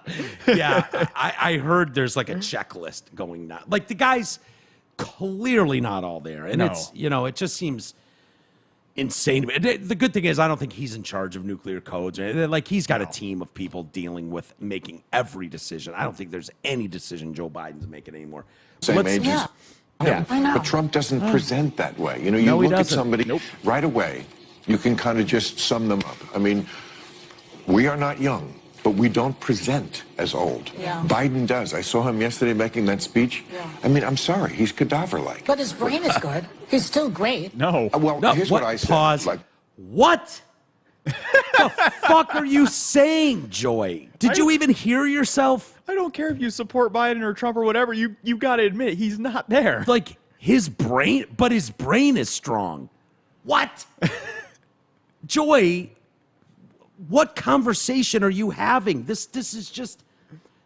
heard there's like a checklist going on. Like, the guy's clearly not all there. And it's, it just seems insane. The good thing is I don't think he's in charge of nuclear codes. Like, he's got a team of people dealing with making every decision. I don't think there's any decision Joe Biden's making anymore. Same ages. Yeah. I know. But Trump doesn't present that way. You look at somebody right away, you can kind of just sum them up. I mean, we are not young, but we don't present as old. Yeah. Biden does. I saw him yesterday making that speech. Yeah. I mean, I'm sorry, he's cadaver-like. But his brain is good. He's still great. No. Here's what I said. Pause. What the fuck are you saying, Joy? Did you even hear yourself? I don't care if you support Biden or Trump or whatever. You got to admit, he's not there. Like, his brain is strong. What? Joy, what conversation are you having? This is just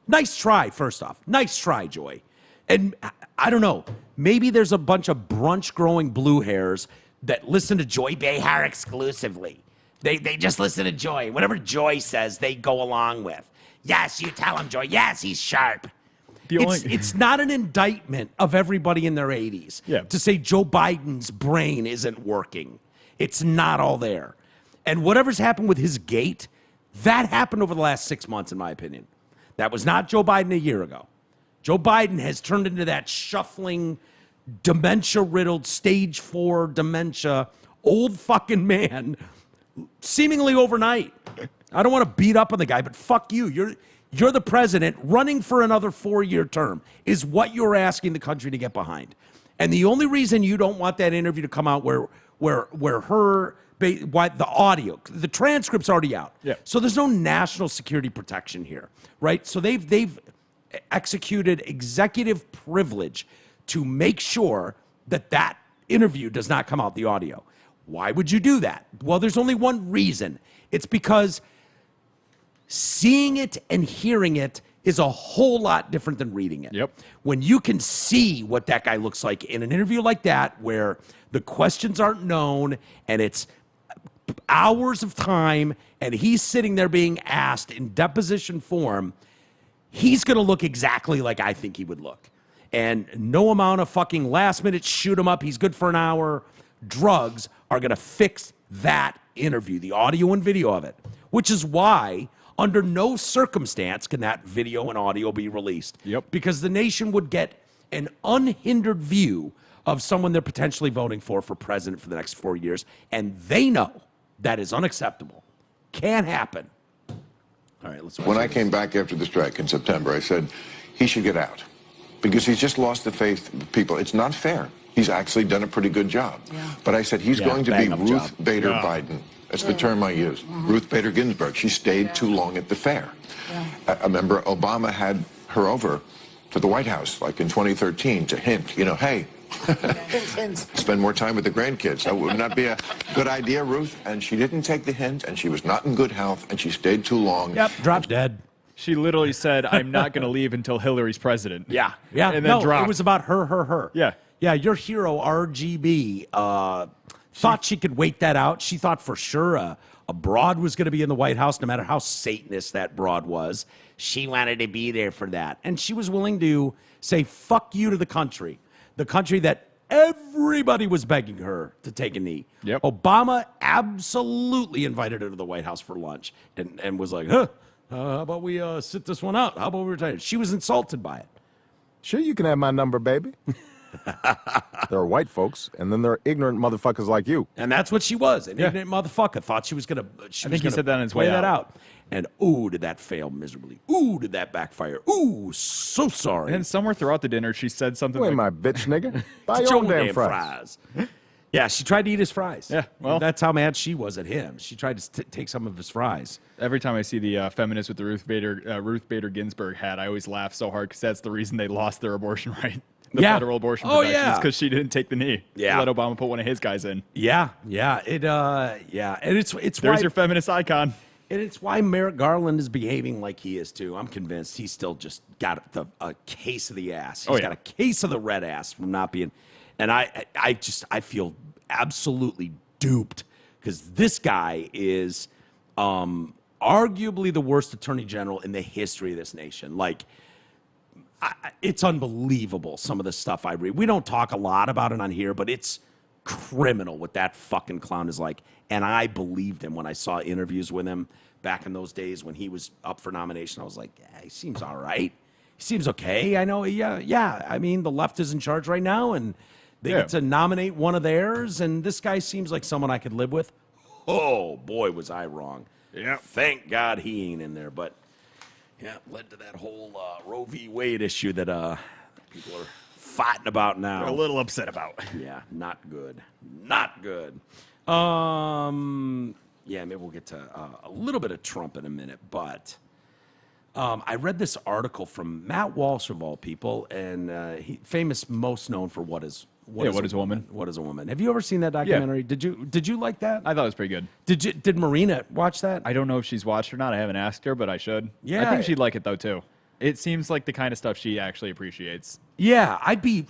nice try, first off. Nice try, Joy. And I don't know, maybe there's a bunch of brunch-growing blue hairs that listen to Joy Behar exclusively. They just listen to Joy. Whatever Joy says, they go along with. Yes, you tell him, Joy. Yes, he's sharp. It's not an indictment of everybody in their 80s to say Joe Biden's brain isn't working. It's not all there. And whatever's happened with his gait, that happened over the last 6 months, in my opinion. That was not Joe Biden a year ago. Joe Biden has turned into that shuffling, dementia-riddled, stage 4 dementia, old fucking man, seemingly overnight. I don't want to beat up on the guy, but fuck you. You're the president. Running for another 4-year term is what you're asking the country to get behind. And the only reason you don't want that interview to come out where where the audio, the transcript's already out. Yeah. So there's no national security protection here, right? So they've executed executive privilege to make sure that interview does not come out the audio. Why would you do that? Well, there's only one reason. It's because seeing it and hearing it is a whole lot different than reading it. Yep. When you can see what that guy looks like in an interview like that, where the questions aren't known and it's hours of time and he's sitting there being asked in deposition form, he's going to look exactly like I think he would look. And no amount of fucking last minute shoot him up, he's good for an hour, drugs are going to fix that interview, the audio and video of it, which is why under no circumstance can that video and audio be released. Yep. Because the nation would get an unhindered view of someone they're potentially voting for president for the next 4 years, and they know that is unacceptable. Can't happen. All right, let's. When I came back after the strike in September, I said he should get out because he's just lost the faith of people. It's not fair. He's actually done a pretty good job. Yeah. But I said he's going to be Ruth Bader Biden. That's the term I used. Ruth Bader Ginsburg. She stayed too long at the fair. I remember Obama had her over to the White House, like in 2013, to hint, hey, spend more time with the grandkids. That would not be a good idea, Ruth. And she didn't take the hint, and she was not in good health, and she stayed too long. Yep, dropped dead. She literally said, I'm not going to leave until Hillary's president. Yeah. And then dropped. It was about her. Yeah. Yeah, your hero, RGB, thought she could wait that out. She thought for sure a broad was going to be in the White House, no matter how Satanist that broad was. She wanted to be there for that. And she was willing to say, fuck you to the country that everybody was begging her to take a knee. Yep. Obama absolutely invited her to the White House for lunch and was like, how about we sit this one out? How about we retire? She was insulted by it. Sure, you can have my number, baby. There are white folks, and then there are ignorant motherfuckers like you. And that's what she was, an ignorant motherfucker. Thought she was going to I think he said that on his way out. And ooh, did that fail miserably. Ooh, did that backfire. Ooh, so sorry. And somewhere throughout the dinner, she said something You ain't like, my bitch, nigga. Buy your own damn fries. Yeah, she tried to eat his fries. Yeah, well. That's how mad she was at him. She tried to take some of his fries. Every time I see the feminists with the Ruth Bader Ginsburg hat, I always laugh so hard because that's the reason they lost their abortion right. The federal abortion protections, because she didn't take the knee. Yeah. Let Obama put one of his guys in. Yeah. And it's There's why your feminist icon. And it's why Merrick Garland is behaving like he is too. I'm convinced he's still just got a case of the ass. He's got a case of the red ass from not being. And I feel absolutely duped because this guy is arguably the worst attorney general in the history of this nation. Like, it's unbelievable, some of the stuff I read. We don't talk a lot about it on here, but it's criminal what that fucking clown is like. And I believed him when I saw interviews with him back in those days when he was up for nomination. I was like, yeah, he seems all right. He seems okay. I know, yeah. I mean, the left is in charge right now, and they get to nominate one of theirs, and this guy seems like someone I could live with. Oh, boy, was I wrong. Yeah. Thank God he ain't in there, but... yeah, led to that whole Roe v. Wade issue that people are fighting about now. They're a little upset about. Yeah, not good. Not good. Yeah, maybe we'll get to a little bit of Trump in a minute, but I read this article from Matt Walsh, of all people, and famous, most known for What is a Woman? What is a Woman? Have you ever seen that documentary? Yeah. Did you like that? I thought it was pretty good. Did Marina watch that? I don't know if she's watched or not. I haven't asked her, but I should. Yeah. I think she'd like it though too. It seems like the kind of stuff she actually appreciates. Yeah, I'd be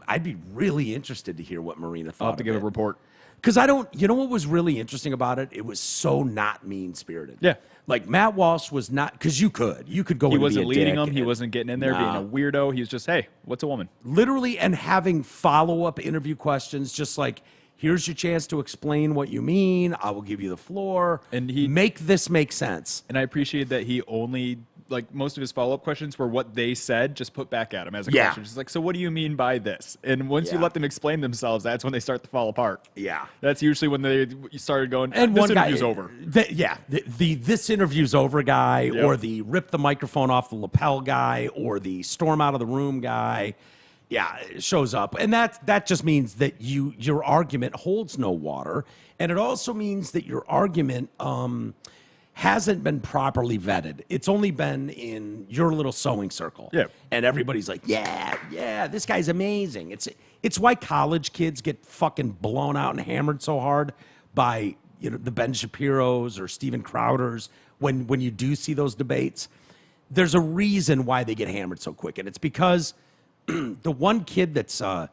really interested to hear what Marina thought. I'll have to give a report. Because you know what was really interesting about it? It was so not mean-spirited. Yeah. Like, Matt Walsh was not, because you could go in and be a dick. He wasn't leading them. He wasn't getting in there being a weirdo. He was just, hey, what's a woman? Literally, and having follow-up interview questions, just like, here's your chance to explain what you mean. I will give you the floor. And make this make sense. And I appreciate that he only, like, most of his follow-up questions were what they said, just put back at him as a question. Just like, so what do you mean by this? And once you let them explain themselves, that's when they start to fall apart. Yeah. That's usually when they started going, and this interview's over. The this interview's over guy, or the rip the microphone off the lapel guy, or the storm out of the room guy. Yeah, it shows up. And that just means that your argument holds no water. And it also means that your argument hasn't been properly vetted. It's only been in your little sewing circle. Yeah. And everybody's like, yeah, this guy's amazing. It's why college kids get fucking blown out and hammered so hard by, the Ben Shapiro's or Steven Crowder's when you do see those debates. There's a reason why they get hammered so quick. And it's because the one kid that's a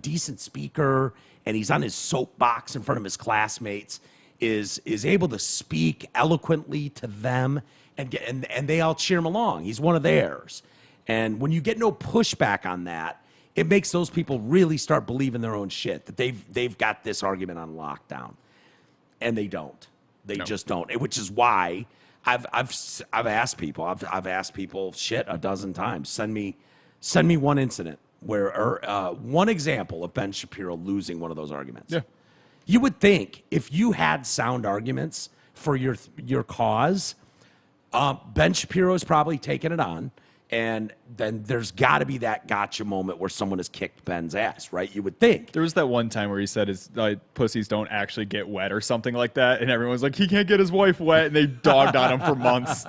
decent speaker and he's on his soapbox in front of his classmates is able to speak eloquently to them and they all cheer him along. He's one of theirs. And when you get no pushback on that, it makes those people really start believing their own shit, that they've got this argument on lockdown. And they don't. They just don't. Which is why I've asked people. I've asked people shit a dozen times. Send me one incident one example of Ben Shapiro losing one of those arguments. Yeah. You would think if you had sound arguments for your cause, Ben Shapiro is probably taking it on, and then there's got to be that gotcha moment where someone has kicked Ben's ass, right? You would think. There was that one time where he said his pussies don't actually get wet or something like that, and everyone's like, he can't get his wife wet, and they dogged on him for months.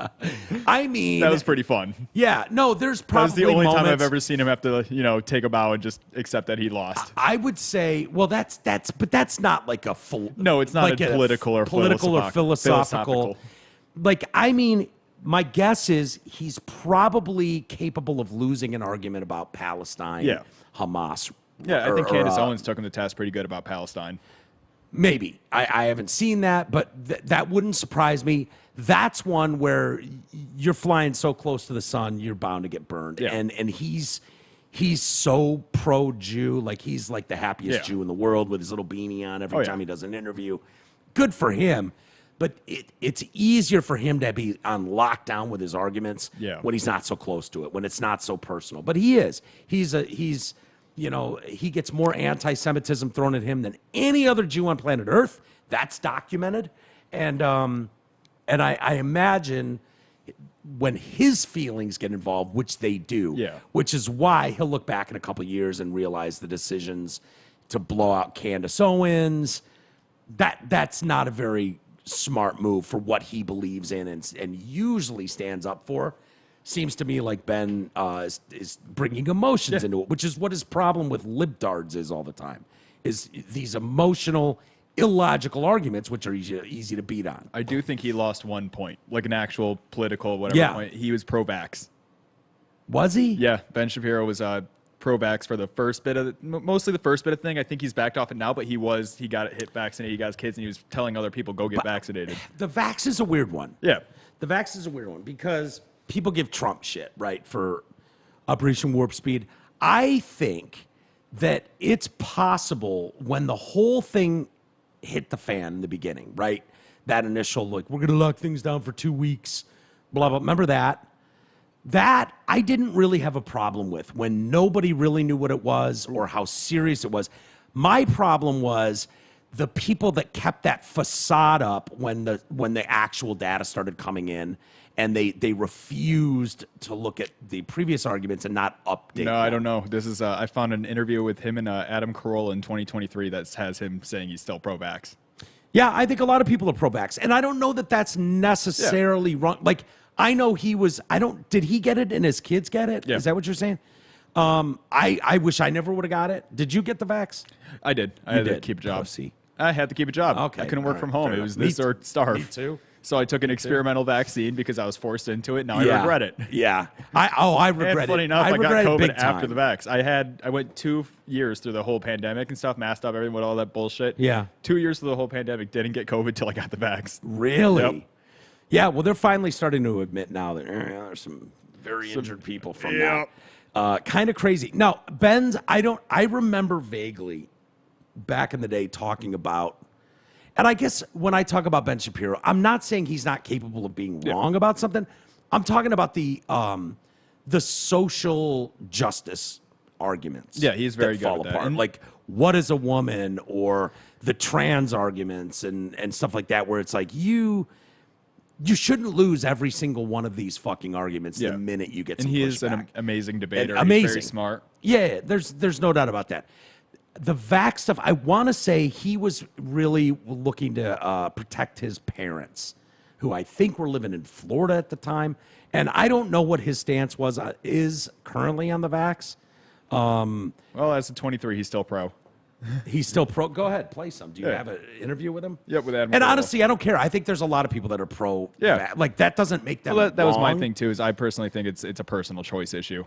I mean, that was pretty fun. Yeah, no, there's probably that was the only moments, time I've ever seen him have to, take a bow and just accept that he lost. I would say, well, but that's not like a full. No, it's not like a political or philosophical. Like, I mean, my guess is he's probably capable of losing an argument about Palestine, Hamas. Yeah, I think Candace Owens took him to task pretty good about Palestine. Maybe. I haven't seen that, but that wouldn't surprise me. That's one where you're flying so close to the sun, you're bound to get burned. Yeah. And he's so pro-Jew, like he's like the happiest Jew in the world with his little beanie on every time he does an interview. Good for him. But it's easier for him to be on lockdown with his arguments when he's not so close to it, when it's not so personal. But he is. He gets more anti-Semitism thrown at him than any other Jew on planet Earth. That's documented. And I imagine when his feelings get involved, which they do, which is why he'll look back in a couple of years and realize the decisions to blow out Candace Owens, that's not a very smart move for what he believes in and usually stands up for. Seems to me like Ben is bringing emotions into it, which is what his problem with libtards is all the time, is these emotional, illogical arguments, which are easy to beat on. I do think he lost 1 point, like an actual political whatever point. He was pro-vax. Was he? Yeah, Ben Shapiro was pro-vax for the first bit of mostly the first bit of thing. I think he's backed off it now, but he got hit vaccinated. He got his kids, and he was telling other people, go get vaccinated. The vax is a weird one. Yeah. The vax is a weird one because people give Trump shit, right, for Operation Warp Speed. I think that it's possible when the whole thing hit the fan in the beginning, right? That initial, like, we're going to lock things down for 2 weeks, blah, blah. Remember that? That I didn't really have a problem with when nobody really knew what it was or how serious it was. My problem was the people that kept that facade up when the actual data started coming in, and they refused to look at the previous arguments and not update. No, I don't know. This is I found an interview with him and Adam Carolla in 2023 that has him saying he's still pro-vax. Yeah, I think a lot of people are pro-vax, and I don't know that that's necessarily wrong. Like, I know he was. Did he get it and his kids get it? Yeah. Is that what you're saying? I wish I never would have got it. Did you get the vax? I did. I had to keep a job. I had to keep a job. Okay. I couldn't work from home. It was this or starve. Me too. So I took an experimental vaccine because I was forced into it. Now I regret it. Yeah. I regret and funny it. enough, I got COVID after time. the vax. I went 2 years through the whole pandemic and stuff, masked up, everything with all that bullshit. Yeah. 2 years through the whole pandemic, didn't get COVID till I got the vax. Really? Yep. Yeah. Well, they're finally starting to admit now that there's some very injured people from that. Kind of crazy. Now, Ben's. I remember vaguely back in the day talking about. And I guess when I talk about Ben Shapiro, I'm not saying he's not capable of being wrong about something. I'm talking about the social justice arguments. Yeah, he's very good fall at that. apart. And like, what is a woman, or the trans arguments and stuff like that, where it's like you shouldn't lose every single one of these fucking arguments the minute you get some pushback. And he is an amazing debater. Amazing. He's very smart. Yeah, there's no doubt about that. The vax stuff, I want to say he was really looking to protect his parents, who I think were living in Florida at the time. And I don't know what his stance is currently on the vax. Well, as a 23, he's still pro. He's still pro. Go ahead, play some. Do you have an interview with him? Yep, with Admiral. And honestly, I don't care. I think there's a lot of people that are pro. Yeah, like that doesn't make them. Well, that was my wrong. thing too. Is I personally think it's a personal choice issue.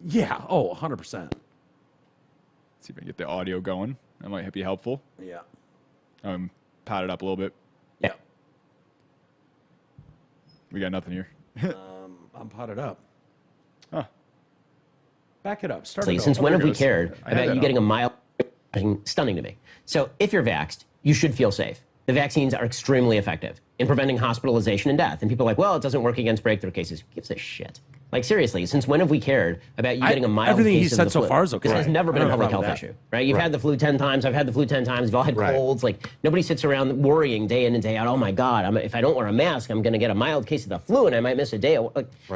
Yeah. Oh, 100%. See if I can get the audio going. That might be helpful. Yeah. Pot it up a little bit. Yeah. We got nothing here. I'm potted up. Huh. Back it up. Start. Since when have we cared about you getting a mild? Stunning to me. So if you're vaxxed, you should feel safe. The vaccines are extremely effective in preventing hospitalization and death. And people are like, well, it doesn't work against breakthrough cases. Who gives a shit? Like, seriously, since when have we cared about you getting a mild everything case he said of the flu? so far is okay. This has never been a public problem health with that. issue, right? You've had the flu 10 times. I've had the flu 10 times. We've all had colds. Like, nobody sits around worrying day in and day out, oh, my God, if I don't wear a mask, I'm going to get a mild case of the flu and I might miss a day.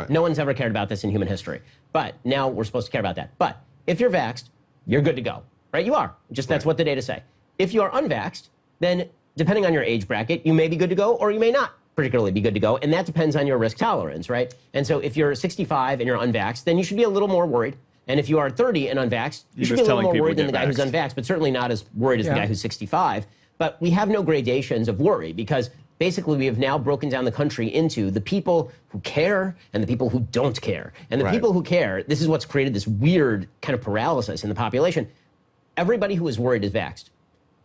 No one's ever cared about this in human history. But now we're supposed to care about that. But if you're vaxxed, you're good to go, right? You are. Just that's what the data say. If you are unvaxxed, then depending on your age bracket, you may be good to go or you may not particularly be good to go, and that depends on your risk tolerance, right? And so if you're 65 and you're unvaxxed, then you should be a little more worried. And if you are 30 and unvaxxed, you should be a little more worried than the guy who's unvaxxed, but certainly not as worried as the guy who's 65. But we have no gradations of worry because basically we have now broken down the country into the people who care and the people who don't care. And the people who care, this is what's created this weird kind of paralysis in the population. Everybody who is worried is vaxxed.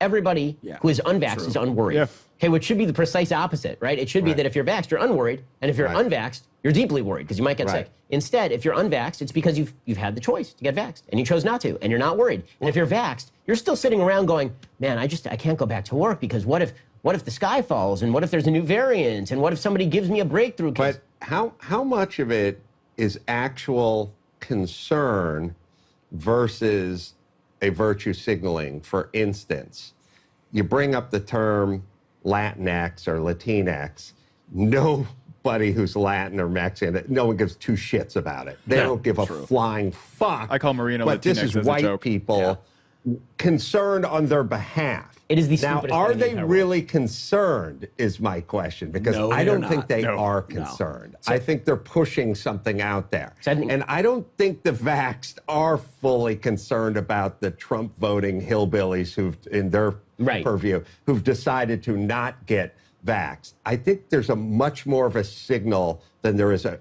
Everybody who is unvaxxed is unworried. Okay, which should be the precise opposite, right? It should be that if you're vaxxed, you're unworried, and if you're unvaxxed, you're deeply worried because you might get sick. Instead, if you're unvaxxed, it's because you've had the choice to get vaxxed, and you chose not to, and you're not worried. And if you're vaxxed, you're still sitting around going, man, I can't go back to work because what if the sky falls, and what if there's a new variant, and what if somebody gives me a breakthrough? But how much of it is actual concern versus a virtue signaling? For instance, you bring up the term Latinx or Latinx. Nobody who's Latin or Mexican, no one gives two shits about it. They don't give a flying fuck. I call Marino but Latinx this is as a white joke. people concerned on their behalf. It is the now, stupidest are thing they in the really concerned is my question, because No, I don't they're think not. they No. are No. concerned. I think they're pushing something out there. So I think- And I don't think the vaxxed are fully concerned about the Trump voting hillbillies who've, in their purview, who've decided to not get vaxxed. I think there's a much more of a signal than there is a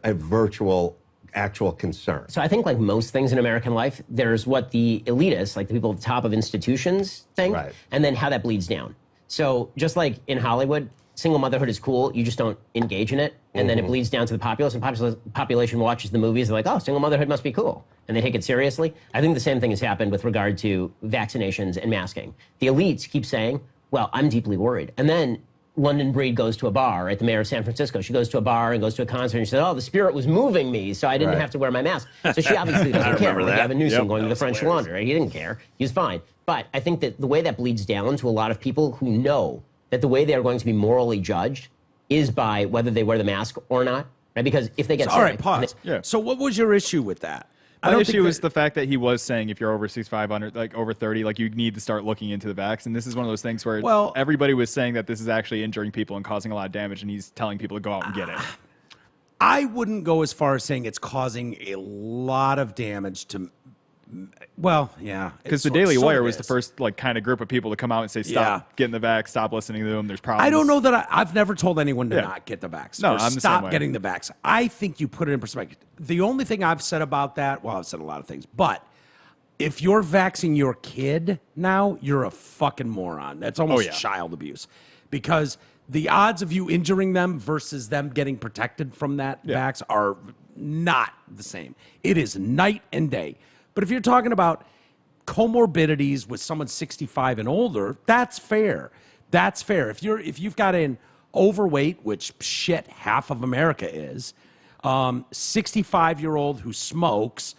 actual concern. So I think like most things in American life, there's what the elitists, like the people at the top of institutions think, and then how that bleeds down. So just like in Hollywood, single motherhood is cool, you just don't engage in it, and then it bleeds down to the populace, and population watches the movies, they're like, oh, single motherhood must be cool, and they take it seriously. I think the same thing has happened with regard to vaccinations and masking. The elites keep saying, well, I'm deeply worried. And then London Breed goes to a bar, right? The mayor of San Francisco. She goes to a bar and goes to a concert and she said, oh, the spirit was moving me, so I didn't have to wear my mask. So she obviously doesn't care. Like Gavin Newsom going to the French Laundry, right? He didn't care. He was fine. But I think that the way that bleeds down to a lot of people who know that the way they are going to be morally judged is by whether they wear the mask or not, right? Because if they get sick... All right, pause. So what was your issue with that? My issue is the fact that he was saying if you're over 65, over 30, like you need to start looking into the vax. And this is one of those things where everybody was saying that this is actually injuring people and causing a lot of damage, and he's telling people to go out and get it. I wouldn't go as far as saying it's causing a lot of damage to. Well, yeah, because the Daily Wire was the first kind of group of people to come out and say stop getting the vax, stop listening to them. There's problems. I don't know that I've never told anyone to not get the vax. No, or I'm the stop same way. getting the vax. I think you put it in perspective. The only thing I've said about that, well, I've said a lot of things, but if you're vaxing your kid now, you're a fucking moron. That's almost child abuse, because the odds of you injuring them versus them getting protected from that vax are not the same. It is night and day. But if you're talking about comorbidities with someone 65 and older, that's fair. That's fair. If you've got an overweight, which shit, half of America is, 65-year-old who smokes,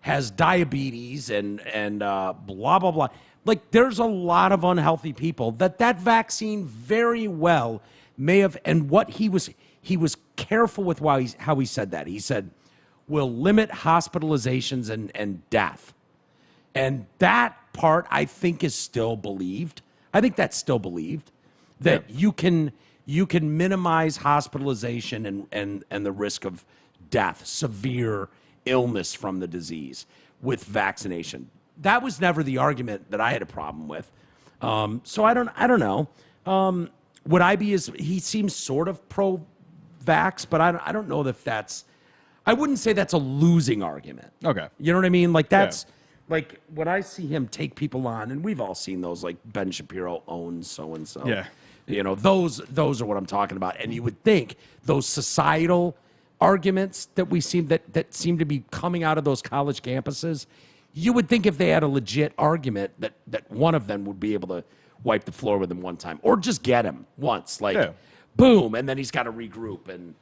has diabetes and blah, blah, blah. Like, there's a lot of unhealthy people that vaccine very well may have, and what he was careful with how he said that. He said, we'll limit hospitalizations and death. And that part, I think, is still believed. I think that's still believed, that you can minimize hospitalization and the risk of death, severe illness from the disease with vaccination. That was never the argument that I had a problem with. So I don't know. Would I be he seems sort of pro-vax, but I don't know if that's, I wouldn't say that's a losing argument. Okay. You know what I mean? Like that's, like when I see him take people on, and we've all seen those, like Ben Shapiro owns so-and-so. Yeah. You know, those are what I'm talking about. And you would think those societal arguments that we seem that seem to be coming out of those college campuses, you would think if they had a legit argument that one of them would be able to wipe the floor with him one time, or just get him once, like boom, and then he's got to regroup.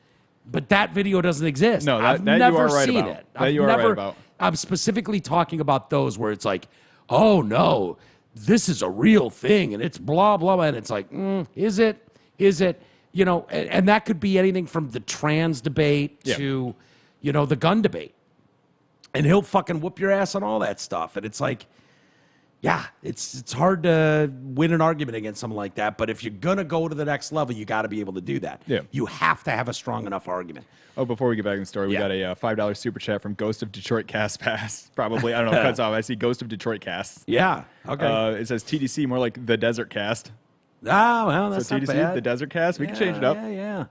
But that video doesn't exist. No, I've that never you are right seen about. it. That you are right about. I'm specifically talking about those where it's like, oh no, this is a real thing, and it's blah blah blah, and it's like, is it? You know, and that could be anything from the trans debate to, you know, the gun debate. And he'll fucking whoop your ass on all that stuff. And it's like, yeah, it's hard to win an argument against something like that. But if you're going to go to the next level, you got to be able to do that. Yeah. You have to have a strong enough argument. Oh, before we get back in the story, we got a $5 super chat from Ghost of Detroit Cast Pass. Probably, I don't know, cuts off. I see Ghost of Detroit Cast. Yeah, okay. It says TDC, more like the Desert Cast. Oh, well, that's so not TDC, bad. the Desert Cast. We can change it up. Yeah.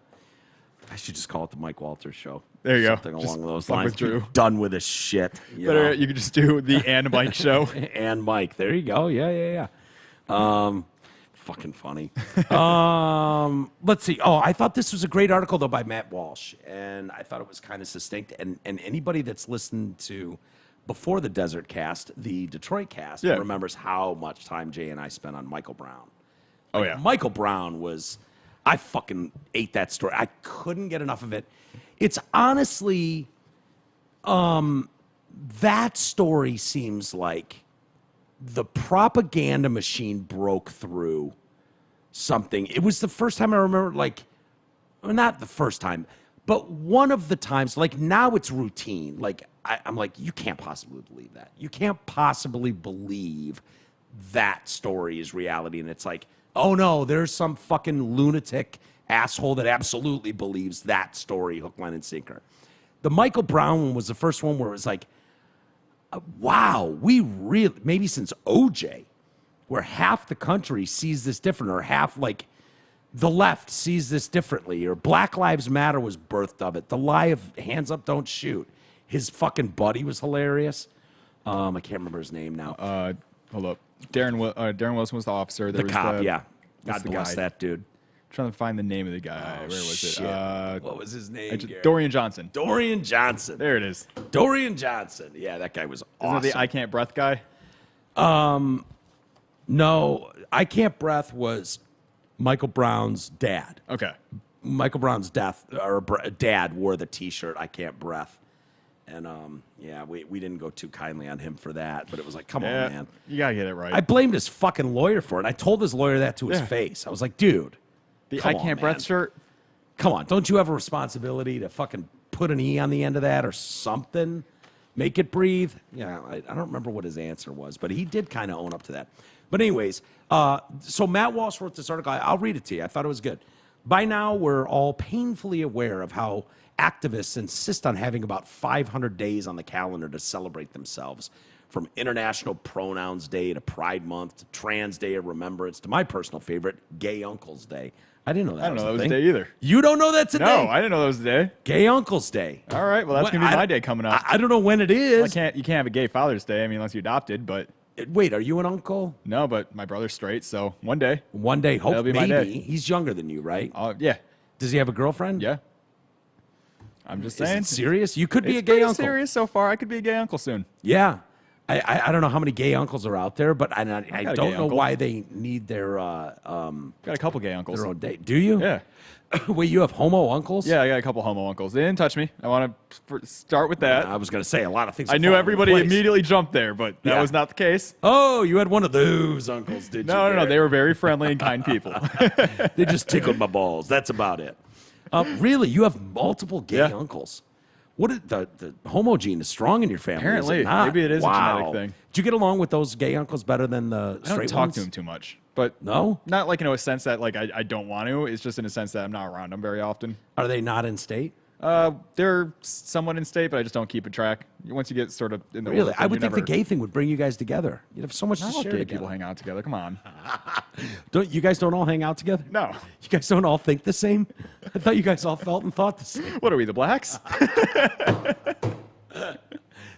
I should just call it the Mike Walters Show. There you Something go. along Just those fuck lines. with Drew. Done with this shit. You could just do the and Mike Show. And Mike. There you go. Yeah. Fucking funny. Let's see. Oh, I thought this was a great article, though, by Matt Walsh. And I thought it was kind of succinct. And anybody that's listened to, before the Desert Cast, the Detroit Cast, remembers how much time Jay and I spent on Michael Brown. Oh, yeah. Michael Brown was... I fucking ate that story. I couldn't get enough of it. It's honestly... that story seems like the propaganda machine broke through something. It was the first time I remember, like, well, not the first time, but one of the times, like now it's routine. Like, I'm like, you can't possibly believe that. You can't possibly believe that story is reality. And it's like, oh no, there's some fucking lunatic asshole that absolutely believes that story, hook, line, and sinker. The Michael Brown one was the first one where it was like, wow, we really, maybe since OJ, where half the country sees this different, or half, like, the left sees this differently, or Black Lives Matter was birthed of it. The lie of hands up, don't shoot. His fucking buddy was hilarious. I can't remember his name now. Hold up. Darren Wilson was the officer. The cop, yeah. God bless that dude. I'm trying to find the name of the guy. Where was it? What was his name? Dorian Johnson. Dorian Johnson. There it is. Dorian Johnson. Yeah, that guy was awesome. Isn't that the I Can't Breath guy? No, I Can't Breath was Michael Brown's dad. Okay. Michael Brown's dad wore the T-shirt I Can't Breath. And, yeah, we didn't go too kindly on him for that. But it was like, come on, man. You got to get it right. I blamed his fucking lawyer for it. I told his lawyer that to his face. I was like, dude. The I Can't Breath shirt? Come on. Don't you have a responsibility to fucking put an E on the end of that or something? Make it breathe? Yeah, I don't remember what his answer was. But he did kind of own up to that. But anyways, so Matt Walsh wrote this article. I'll read it to you. I thought it was good. By now, we're all painfully aware of how activists insist on having about 500 days on the calendar to celebrate themselves, from International Pronouns Day to Pride Month to Trans Day of Remembrance to my personal favorite, Gay Uncle's Day. I didn't know that. I don't know that was a day either. You don't know that's a day? No, I didn't know that was a day. Gay Uncle's Day. All right, well, that's going to be my day coming up. I don't know when it is. Well, you can't have a Gay Father's Day, I mean, unless you adopted, but... Wait, are you an uncle? No, but my brother's straight, so one day. One day, That'll be my maybe. day. He's younger than you, right? Yeah. Does he have a girlfriend? Yeah. I'm just saying. Is it serious? You could be it's a gay pretty uncle. serious so far. I could be a gay uncle soon. Yeah. I don't know how many gay uncles are out there, but I don't know why they need their got a couple gay uncles. Their own date. Do you? Yeah. Wait, you have homo uncles? Yeah, I got a couple homo uncles. They didn't touch me. I want to start with that. I was going to say a lot of things. I knew everybody immediately jumped there, but that was not the case. Oh, you had one of those uncles, did you? No. They were very friendly and kind people. They just tickled my balls. That's about it. Really? You have multiple gay uncles? What is the homo gene is strong in your family? Apparently, is it not? maybe it is a genetic thing. Did you get along with those gay uncles better than the straight ones? I don't talk to them too much, but no, not like in a sense that like I don't want to. It's just in a sense that I'm not around them very often. Are they not in state? They're somewhat in state, but I just don't keep a track. Once you get sort of in the really, I would think the gay thing would bring you guys together. You'd have so much to share together. People hang out together. Come on, don't you guys don't all hang out together? No, you guys don't all think the same. I thought you guys all felt and thought the same. What are we, the blacks?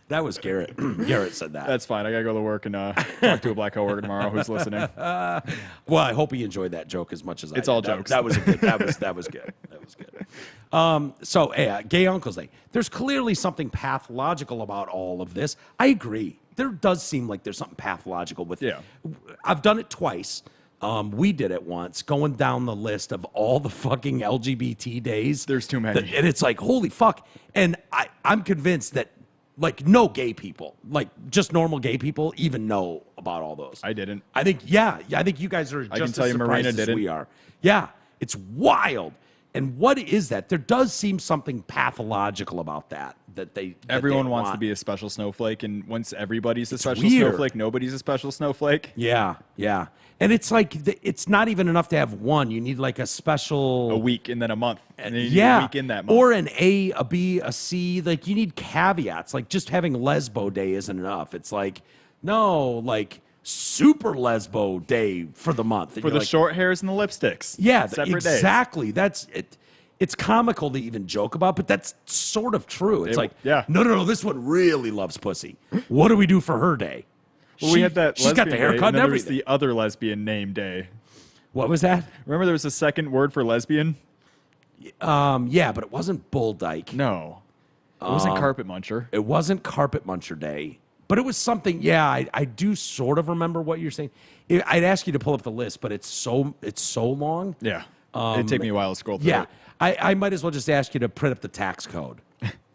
That was Garrett. Garrett said that. That's fine. I gotta go to work and talk to a black coworker tomorrow who's listening. Well, I hope he enjoyed that joke as much as I did. It's all jokes. That was good. That was good. That was good. So, Gay Uncles Day. There's clearly something pathological about all of this. I agree. There does seem like there's something pathological with it. Yeah. I've done it twice. We did it once, going down the list of all the fucking LGBT days. There's too many. And it's like, holy fuck. And I'm convinced that like no gay people, like just normal gay people, even know about all those. I didn't. I think I think you guys are just as surprised as we are. Yeah, it's wild. And what is that? There does seem something pathological about that. Everyone wants to be a special snowflake, and once everybody's a special snowflake, nobody's a special snowflake. Yeah. And it's like it's not even enough to have one. You need like a week and then a month, and then you need a week in that month, or an A, a B, a C. Like you need caveats. Like just having Lesbo Day isn't enough. It's like no, like Super Lesbo Day for the month for the short hairs and the lipsticks. Yeah, separate exactly. Days. That's it. It's comical to even joke about, but that's sort of true. It's like, no, this one really loves pussy. What do we do for her day? Well, we had that. She's got the haircut and everything. There was the other lesbian name day. What was that? Remember, there was a second word for lesbian. Yeah, but it wasn't bull dyke. No, it wasn't carpet muncher. It wasn't carpet muncher day, but it was something. Yeah, I do sort of remember what you're saying. I'd ask you to pull up the list, but it's so long. Yeah, it'd take me a while to scroll through. Yeah, I might as well just ask you to print up the tax code.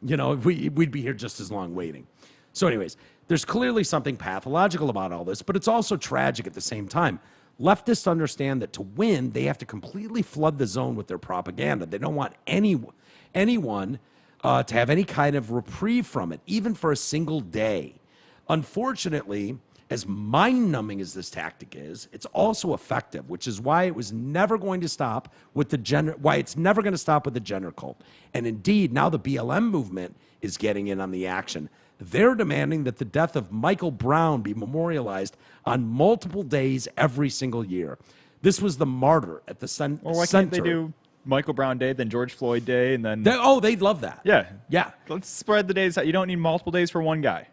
You know, we'd be here just as long waiting. So, anyways. There's clearly something pathological about all this, but it's also tragic at the same time. Leftists understand that to win, they have to completely flood the zone with their propaganda. They don't want anyone to have any kind of reprieve from it, even for a single day. Unfortunately, as mind-numbing as this tactic is, it's also effective, which is why it was never going to stop with the gender cult. And indeed, now the BLM movement is getting in on the action. They're demanding that the death of Michael Brown be memorialized on multiple days every single year. This was the martyr at the center. Well, why can't they do Michael Brown Day, then George Floyd Day, and then... they'd love that. Yeah. Let's spread the days out. You don't need multiple days for one guy.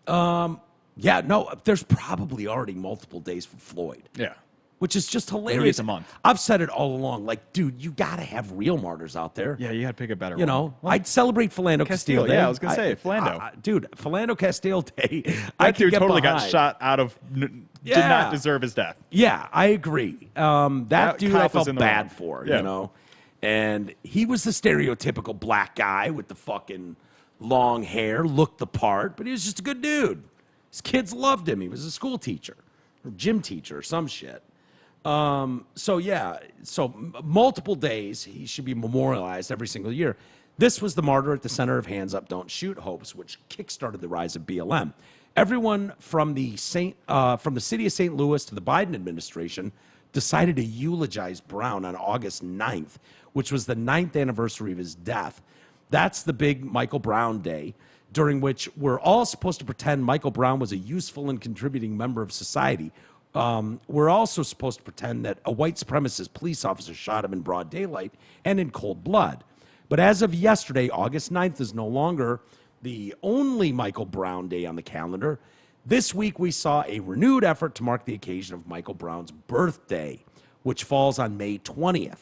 Yeah, no, there's probably already multiple days for Floyd. Yeah. Which is just hilarious. Maybe it's a month. I've said it all along. Like, dude, you got to have real martyrs out there. Yeah, you got to pick a better one. You know, I'd celebrate Philando Castile Day. Yeah, I was going to say, Philando. Dude, Philando Castile Day. That dude totally got shot out of... Did not deserve his death. Yeah, I agree. That dude I felt bad for, you know. And he was the stereotypical black guy with the fucking long hair, looked the part, but he was just a good dude. His kids loved him. He was a school teacher or gym teacher or some shit. So multiple days, he should be memorialized every single year. This was the martyr at the center of Hands Up, Don't Shoot hopes, which kickstarted the rise of BLM. Everyone from the city of St. Louis to the Biden administration decided to eulogize Brown on August 9th, which was the 9th anniversary of his death. That's the big Michael Brown Day, during which we're all supposed to pretend Michael Brown was a useful and contributing member of society. We're also supposed to pretend that a white supremacist police officer shot him in broad daylight and in cold blood. But as of yesterday, August 9th is no longer the only Michael Brown Day on the calendar. This week, we saw a renewed effort to mark the occasion of Michael Brown's birthday, which falls on May 20th.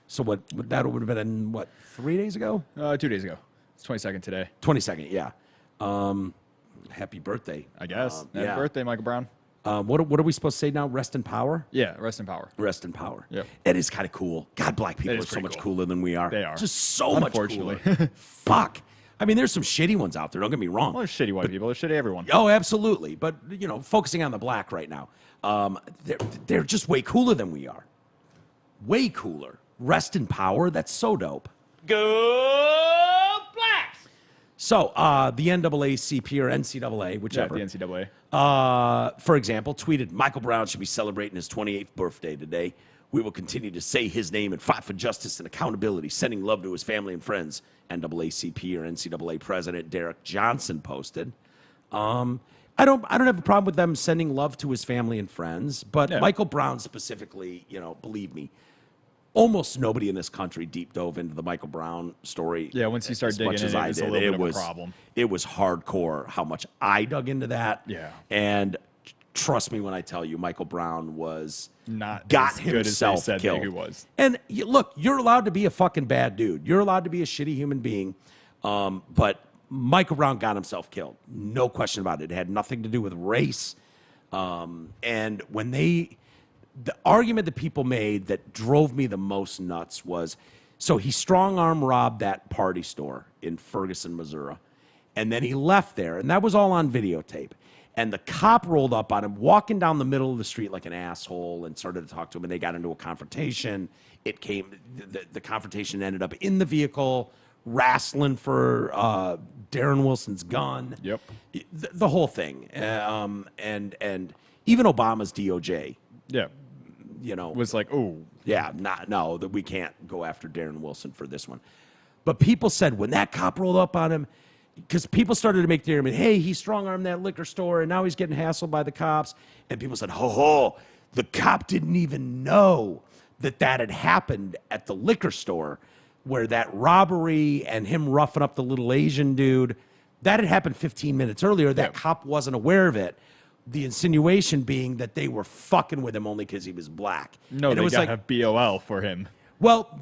So that would have been, 3 days ago? 2 days ago. It's 22nd today. 22nd, yeah. Happy birthday. I guess. Happy birthday, Michael Brown. What are we supposed to say now? Rest in power? Yeah, rest in power. Rest in power. Yep. It is kind of cool. God, black people are so much cooler than we are. They are. Just so much cooler. Fuck. I mean, there's some shitty ones out there. Don't get me wrong. Well, there's shitty white people. There's shitty everyone. Oh, absolutely. But, focusing on the black right now, they're just way cooler than we are. Way cooler. Rest in power. That's so dope. Go Blacks! So, the NAACP or NCAA, whichever. Yeah, the NCAA. For example, tweeted, Michael Brown should be celebrating his 28th birthday today. We will continue to say his name and fight for justice and accountability, sending love to his family and friends. NAACP or NCAA president Derek Johnson posted. I don't have a problem with them sending love to his family and friends, but Michael Brown specifically, believe me, almost nobody in this country deep dove into the Michael Brown story. Yeah, once you start digging in, it was a little bit of a problem. It was hardcore how much I dug into that. Yeah. And trust me when I tell you, Michael Brown was not got as himself good as they said killed. That he was. And look, you're allowed to be a fucking bad dude. You're allowed to be a shitty human being. But Michael Brown got himself killed. No question about it. It had nothing to do with race. And when the argument that people made that drove me the most nuts was, so he strong-arm robbed that party store in Ferguson, Missouri. And then he left there, and that was all on videotape. And the cop rolled up on him, walking down the middle of the street like an asshole, and started to talk to him, and they got into a confrontation. The confrontation ended up in the vehicle, wrestling for Darren Wilson's gun. Yep. The whole thing. And even Obama's DOJ. Yeah. Was like, oh. Yeah, no, that we can't go after Darren Wilson for this one. But people said when that cop rolled up on him, because people started to make the argument, hey, he strong-armed that liquor store, and now he's getting hassled by the cops. And people said, the cop didn't even know that had happened at the liquor store, where that robbery and him roughing up the little Asian dude, that had happened 15 minutes earlier. That cop wasn't aware of it. The insinuation being that they were fucking with him only because he was black. No, and they got a BOL for him. Well,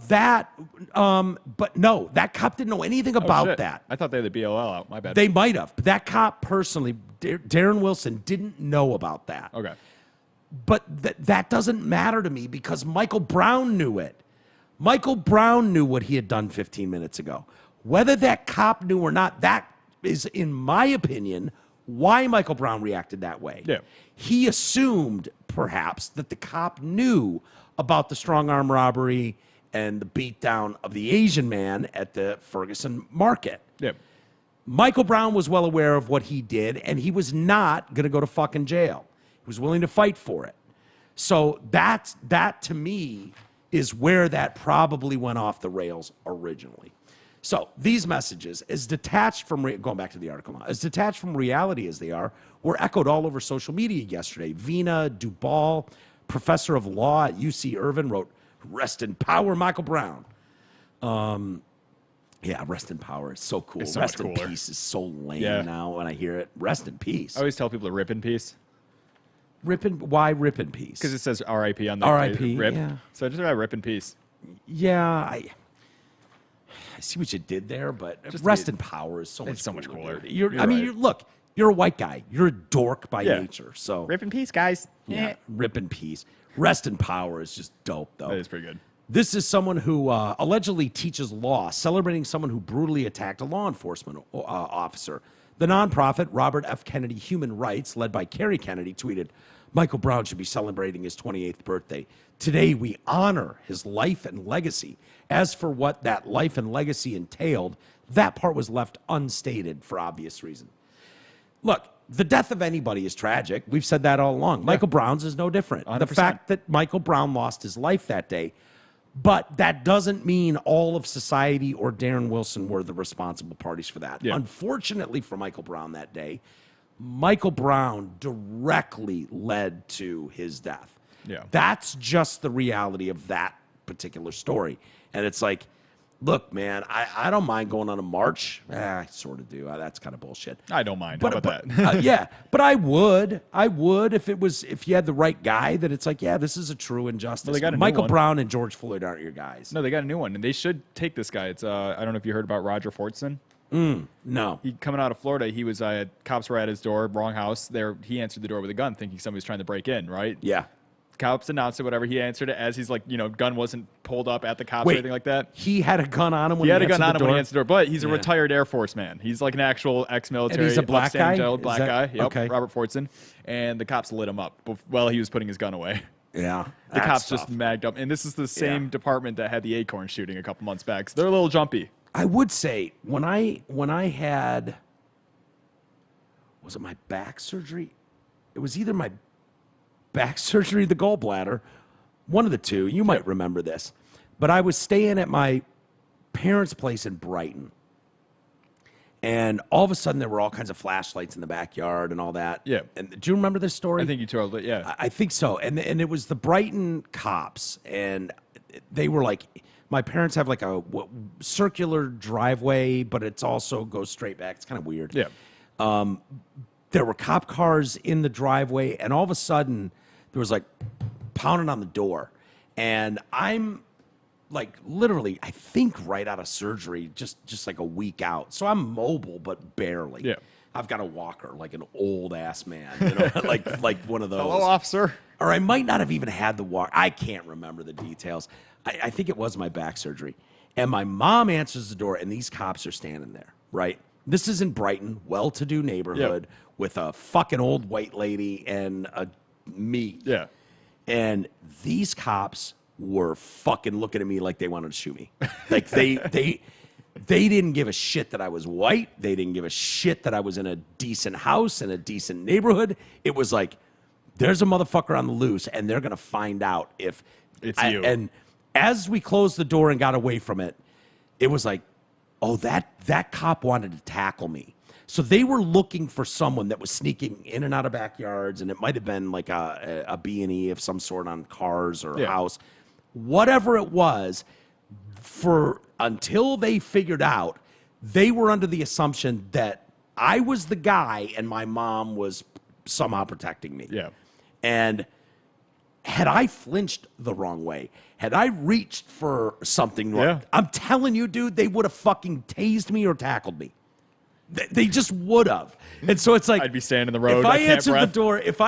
but no, that cop didn't know anything about that. I thought they had the BOL out. My bad. They might have. But that cop personally, Darren Wilson, didn't know about that. Okay. But that doesn't matter to me because Michael Brown knew it. Michael Brown knew what he had done 15 minutes ago. Whether that cop knew or not, that is, in my opinion, why Michael Brown reacted that way. Yeah. He assumed, perhaps, that the cop knew about the strong-arm robbery and the beatdown of the Asian man at the Ferguson market. Yeah. Michael Brown was well aware of what he did, and he was not going to go to fucking jail. He was willing to fight for it. So that to me is where that probably went off the rails originally. So these messages, as detached from, going back to the article now, as detached from reality as they are, were echoed all over social media yesterday. Vina Dubal, professor of law at UC Irvine, wrote, "Rest in power, Michael Brown." Yeah, rest in power is so cool. It's so rest much in cooler. peace is so lame now when I hear it. Rest in peace. I always tell people to rip in peace. Why rip in peace? Because it says R.I.P. on the R.I.P., rip. yeah. So just about rip in peace. Yeah, I see what you did there, but just rest in power is so much cooler. Look, you're a white guy. You're a dork by nature. So rip in peace, guys. Yeah, rip in peace. Rest in power is just dope, though. That is pretty good. This is someone who allegedly teaches law, celebrating someone who brutally attacked a law enforcement officer. The nonprofit Robert F. Kennedy Human Rights, led by Kerry Kennedy, tweeted, "Michael Brown should be celebrating his 28th birthday. Today, we honor his life and legacy. As for what that life and legacy entailed, that part was left unstated for obvious reason." Look, the death of anybody is tragic. We've said that all along. Michael Brown's is no different. 100%. The fact that Michael Brown lost his life that day, but that doesn't mean all of society or Darren Wilson were the responsible parties for that. Yeah. Unfortunately for Michael Brown that day, Michael Brown directly led to his death. Yeah. That's just the reality of that particular story. And it's like, look, man, I don't mind going on a march. I sort of do. That's kind of bullshit. I don't mind. How about but, that? Yeah, but I would if you had the right guy. That it's like, yeah, this is a true injustice. Well, they got a new Michael one. Brown and George Floyd aren't your guys. No, they got a new one, and they should take this guy. It's I don't know if you heard about Roger Fortson. No. He coming out of Florida. He was cops were at his door, wrong house. There, he answered the door with a gun, thinking somebody was trying to break in. Right? Yeah. Cops announced it, whatever. He answered it as he's like, gun wasn't pulled up at the cops or anything like that. He had a gun on him when he answered the door? He had a gun on him when he answered the door, but he's a retired Air Force man. He's like an actual ex-military. And he's a black guy? Black guy. Yep, okay. Robert Fortson. And the cops lit him up while he was putting his gun away. Yeah. The cops just magged up. And this is the same department that had the Acorn shooting a couple months back. So they're a little jumpy. I would say when I had, was it my back surgery? It was either my back surgery, the gallbladder, one of the two. You might remember this. But I was staying at my parents' place in Brighton. And all of a sudden, there were all kinds of flashlights in the backyard and all that. Yeah. And do you remember this story? I think you told it, yeah. I think so. And it was the Brighton cops. And they were like, my parents have like a circular driveway, but it's also goes straight back. It's kind of weird. Yeah. There were cop cars in the driveway. And all of a sudden, there was like pounding on the door. And I'm like literally, I think right out of surgery, just like a week out. So I'm mobile, but barely. Yeah. I've got a walker, like an old ass man, like one of those. Hello, officer. Or I might not have even had the walk. I can't remember the details. I think it was my back surgery. And my mom answers the door, and these cops are standing there, right? This is in Brighton, well-to-do neighborhood, with a fucking old white lady and me. Yeah. And these cops were fucking looking at me like they wanted to shoot me. Like they didn't give a shit that I was white. They didn't give a shit that I was in a decent house in a decent neighborhood. It was like, there's a motherfucker on the loose, and they're gonna find out if it's you. And as we closed the door and got away from it, it was like, oh, that cop wanted to tackle me. So they were looking for someone that was sneaking in and out of backyards, and it might have been like a B&E of some sort on cars or a house. Whatever it was, until they figured out, they were under the assumption that I was the guy and my mom was somehow protecting me. Yeah. And had I flinched the wrong way, had I reached for something wrong, I'm telling you, dude, they would have fucking tased me or tackled me. They just would have. And so it's like, I'd be standing in the road. If I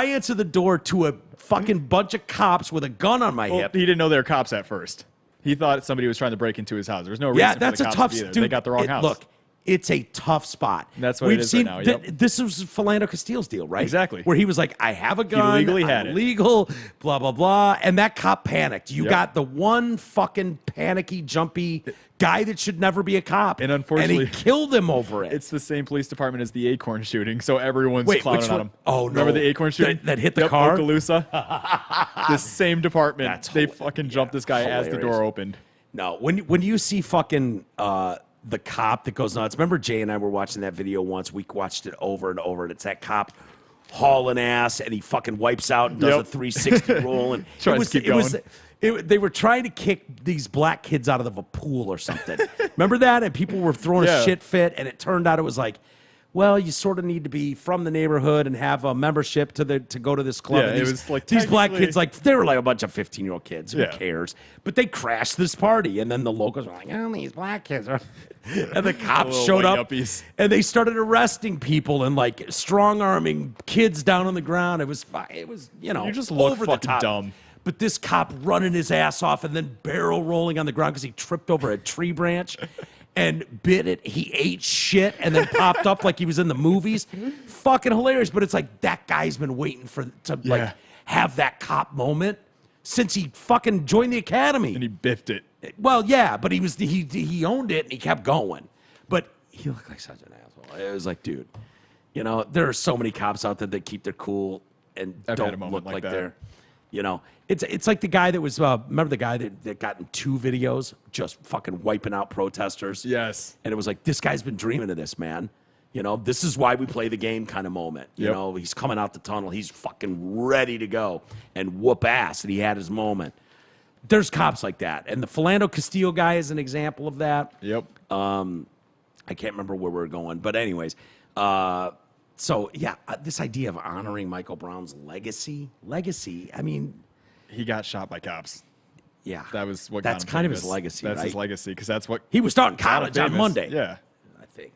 answer the door to a fucking bunch of cops with a gun on my hip. He didn't know they were cops at first. He thought somebody was trying to break into his house. There was no reason that's for the a cops tough to be there. dude. They got the wrong house. Look, it's a tough spot. That's what it is right now. Yep. This was Philando Castile's deal, right? Exactly. Where he was like, I have a gun. He legally had it. Legal, blah, blah, blah. And that cop panicked. You got the one fucking panicky, jumpy guy that should never be a cop. And unfortunately, he killed him over it. It's the same police department as the Acorn shooting, so everyone's clowning on him. Oh, no. Remember the Acorn shooting? That hit the car? Okaloosa? The same department. They fucking jumped this guy as the door opened. No, when you see fucking the cop that goes nuts. Remember Jay and I were watching that video once. We watched it over and over, and it's that cop hauling ass, and he fucking wipes out and does a 360 roll. And tries to keep going. They were trying to kick these black kids out of a pool or something. Remember that? And people were throwing a shit fit, and it turned out it was like, well, you sort of need to be from the neighborhood and have a membership to go to this club. Yeah, and it was like these black kids, like they were like a bunch of 15-year-old kids. Who cares? But they crashed this party, and then the locals were like, "Oh, these black kids are." And the cops showed up, and they started arresting people and like strong-arming kids down on the ground. It was you just look over fucking the top. dumb. But this cop running his ass off and then barrel rolling on the ground because he tripped over a tree branch and bit it. He ate shit and then popped up like he was in the movies. Fucking hilarious. But it's like that guy's been waiting to like have that cop moment since he fucking joined the academy. And he biffed it. Well, yeah, but he owned it and he kept going. But he looked like such an asshole. It was like, dude, there are so many cops out there that keep their cool and don't look like they're. It's like the guy that was, remember the guy that got in 2 videos just fucking wiping out protesters? Yes. And it was like, this guy's been dreaming of this, man. This is why we play the game kind of moment. He's coming out the tunnel. He's fucking ready to go and whoop ass. And he had his moment. There's cops like that. And the Philando Castile guy is an example of that. Yep. I can't remember where we're going. But anyways, so, yeah, this idea of honoring Michael Brown's legacy, I mean... He got shot by cops. Yeah. That was what That's kind of his legacy, That's right? his legacy, because that's what... He was starting college on Monday. Yeah. I think.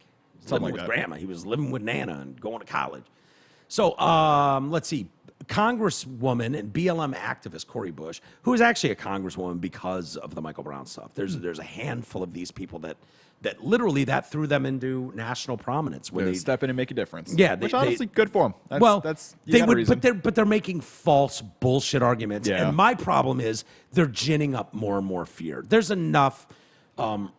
living with grandma. He was living with Nana and going to college. So let's see. Congresswoman and BLM activist Cori Bush, who is actually a congresswoman because of the Michael Brown stuff. There's a handful of these people that literally that threw them into national prominence when they step in and make a difference. Yeah, which honestly good for them. They would, but they're making false bullshit arguments. Yeah. And my problem is they're ginning up more and more fear. There's enough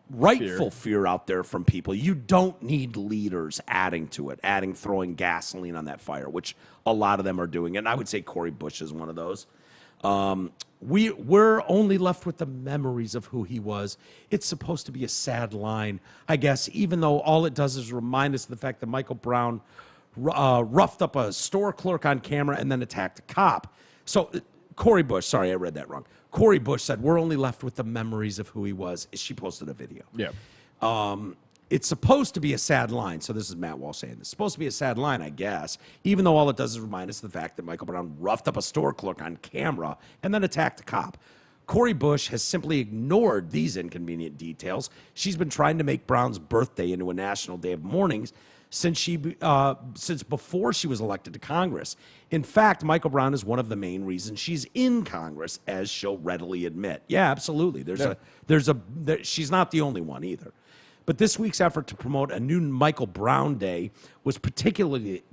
rightful fear out there from people. You don't need leaders adding to it, throwing gasoline on that fire, which a lot of them are doing. And I would say Cori Bush is one of those. We're only left with the memories of who he was. It's supposed to be a sad line, I guess, even though all it does is remind us of the fact that Michael Brown roughed up a store clerk on camera and then attacked a cop. So Cori Bush, sorry, I read that wrong. Cori Bush said, we're only left with the memories of who he was. She posted a video. Yeah. It's supposed to be a sad line. So this is Matt Walsh saying this. It's supposed to be a sad line, I guess, even though all it does is remind us of the fact that Michael Brown roughed up a store clerk on camera and then attacked a cop. Cori Bush has simply ignored these inconvenient details. She's been trying to make Brown's birthday into a national day of mourning since before she was elected to Congress. In fact, Michael Brown is one of the main reasons she's in Congress, as she'll readily admit. Yeah, absolutely. She's not the only one either. But this week's effort to promote a new Michael Brown Day was particularly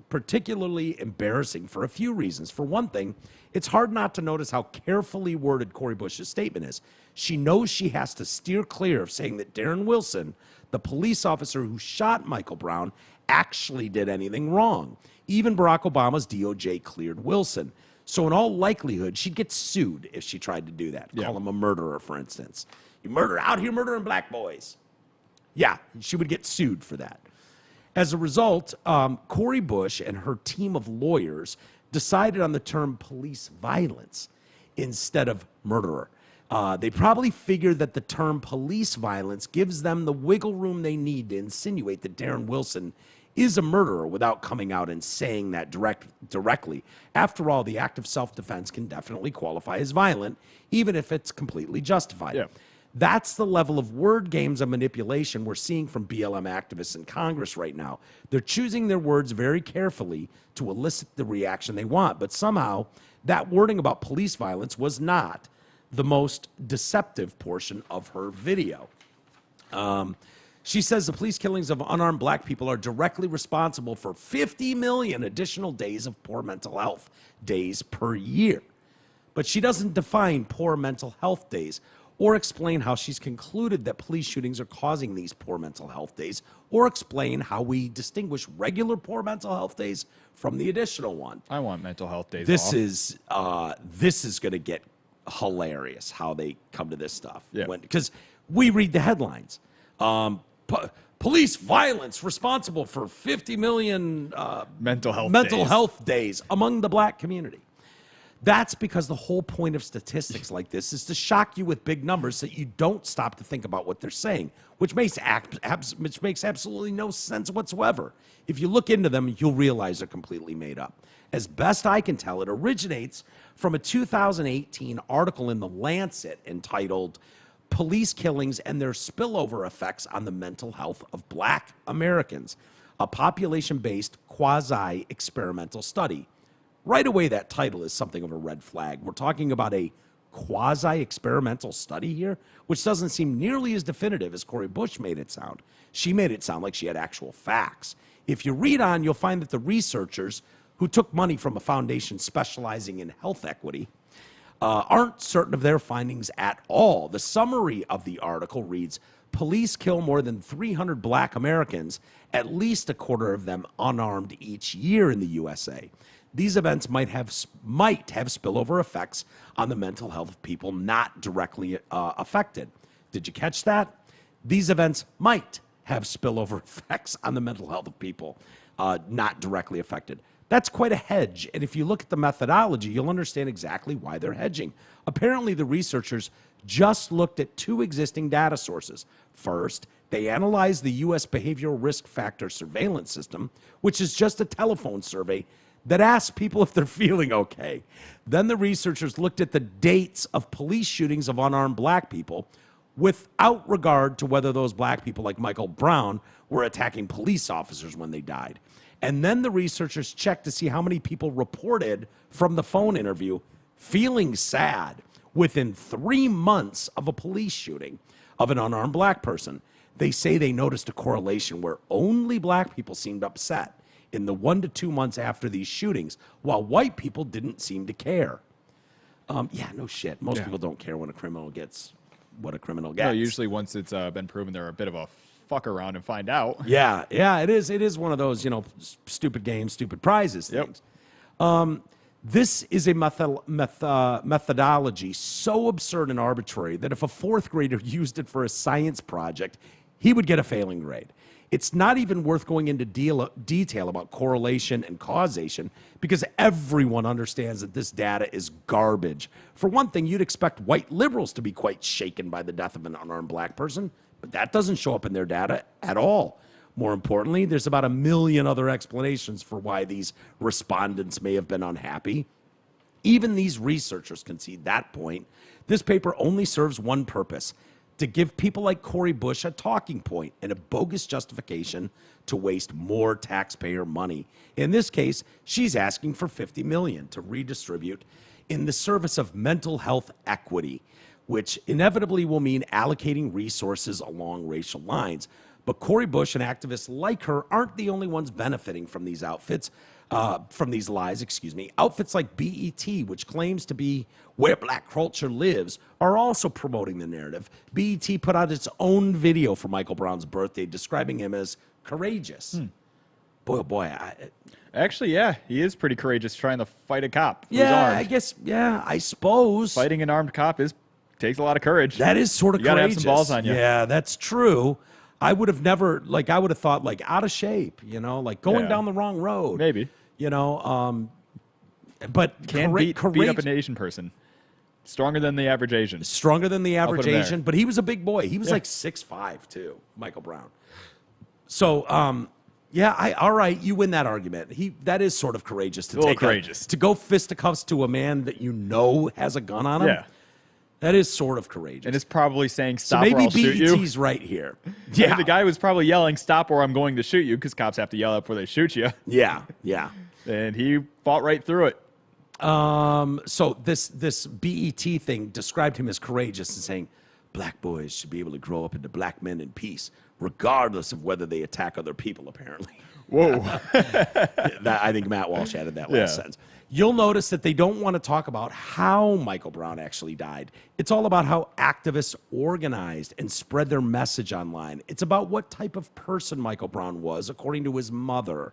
embarrassing for a few reasons. For one thing, it's hard not to notice how carefully worded Cori Bush's statement is. She knows she has to steer clear of saying that Darren Wilson, the police officer who shot Michael Brown, actually did anything wrong. Even Barack Obama's DOJ cleared Wilson. So in all likelihood, she'd get sued if she tried to do that. Yeah. Call him a murderer, for instance. You out here murdering black boys. Yeah, she would get sued for that. As a result, Cori Bush and her team of lawyers decided on the term police violence instead of murderer. They probably figured that the term police violence gives them the wiggle room they need to insinuate that Darren Wilson is a murderer without coming out and saying that directly. After all, the act of self-defense can definitely qualify as violent, even if it's completely justified. Yeah. That's the level of word games and manipulation we're seeing from BLM activists in Congress right now. They're choosing their words very carefully to elicit the reaction they want, but somehow that wording about police violence was not the most deceptive portion of her video. She says the police killings of unarmed black people are directly responsible for 50 million additional days of poor mental health days per year. But she doesn't define poor mental health days or explain how she's concluded that police shootings are causing these poor mental health days, or explain how we distinguish regular poor mental health days from the additional one. I want mental health days This is going to get hilarious how they come to this stuff. Yeah. Because we read the headlines. Police violence responsible for 50 million mental health days among the black community. That's because the whole point of statistics like this is to shock you with big numbers so that you don't stop to think about what they're saying, which makes absolutely no sense whatsoever. If you look into them, you'll realize they're completely made up. As best I can tell, it originates from a 2018 article in The Lancet entitled Police Killings and Their Spillover Effects on the Mental Health of Black Americans, a population-based quasi-experimental study. Right away, that title is something of a red flag. We're talking about a quasi-experimental study here, which doesn't seem nearly as definitive as Cori Bush made it sound. She made it sound like she had actual facts. If you read on, you'll find that the researchers who took money from a foundation specializing in health equity aren't certain of their findings at all. The summary of the article reads, police kill more than 300 black Americans, at least a quarter of them unarmed each year in the USA. These events might have spillover effects on the mental health of people not directly affected. Did you catch that? These events might have spillover effects on the mental health of people not directly affected. That's quite a hedge, and if you look at the methodology, you'll understand exactly why they're hedging. Apparently, the researchers just looked at two existing data sources. First, they analyzed the U.S. Behavioral Risk Factor Surveillance System, which is just a telephone survey that asks people if they're feeling okay. Then the researchers looked at the dates of police shootings of unarmed black people, without regard to whether those black people like Michael Brown were attacking police officers when they died. And then the researchers checked to see how many people reported from the phone interview feeling sad within 3 months of a police shooting of an unarmed black person. They say they noticed a correlation where only black people seemed upset in the 1 to 2 months after these shootings, while white people didn't seem to care. Yeah, no shit. Most people don't care when a criminal gets what a criminal gets. No, usually once it's been proven they're a bit of a fuck around and find out. Yeah, it is. It is one of those, stupid games, stupid prizes things. This is a methodology so absurd and arbitrary that if a fourth grader used it for a science project, he would get a failing grade. It's not even worth going into detail about correlation and causation because everyone understands that this data is garbage. For one thing, you'd expect white liberals to be quite shaken by the death of an unarmed black person, but that doesn't show up in their data at all. More importantly, there's about 1 million other explanations for why these respondents may have been unhappy. Even these researchers concede that point. This paper only serves one purpose: to give people like Cori Bush a talking point and a bogus justification to waste more taxpayer money. In this case, she's asking for $50 million to redistribute in the service of mental health equity, which inevitably will mean allocating resources along racial lines. But Cori Bush and activists like her aren't the only ones benefiting from these lies. Outfits like BET, which claims to be where black culture lives, are also promoting the narrative. BET put out its own video for Michael Brown's birthday describing him as courageous. Boy, oh boy. Actually, yeah, he is pretty courageous trying to fight a cop. Yeah, I suppose. Fighting an armed cop takes a lot of courage. That is sort of you gotta courageous. have some balls on you. Yeah, that's true. I would have never, I would have thought, out of shape, going down the wrong road. Maybe. But can't beat up an Asian person. Stronger than the average Asian. Stronger than the average Asian, but he was a big boy. He was like 6'5", too, Michael Brown. So, all right, you win that argument. That is sort of courageous to to go fisticuffs to a man that has a gun on him. Yeah. That is sort of courageous. And it's probably saying, stop or I'll shoot you. BET's right here. Yeah. The guy was probably yelling, stop or I'm going to shoot you, because cops have to yell out before they shoot you. Yeah. And he fought right through it. So this BET thing described him as courageous and saying, black boys should be able to grow up into black men in peace, regardless of whether they attack other people, apparently. Whoa. I think Matt Walsh added that last sentence. You'll notice that they don't want to talk about how Michael Brown actually died. It's all about how activists organized and spread their message online. It's about what type of person Michael Brown was, according to his mother.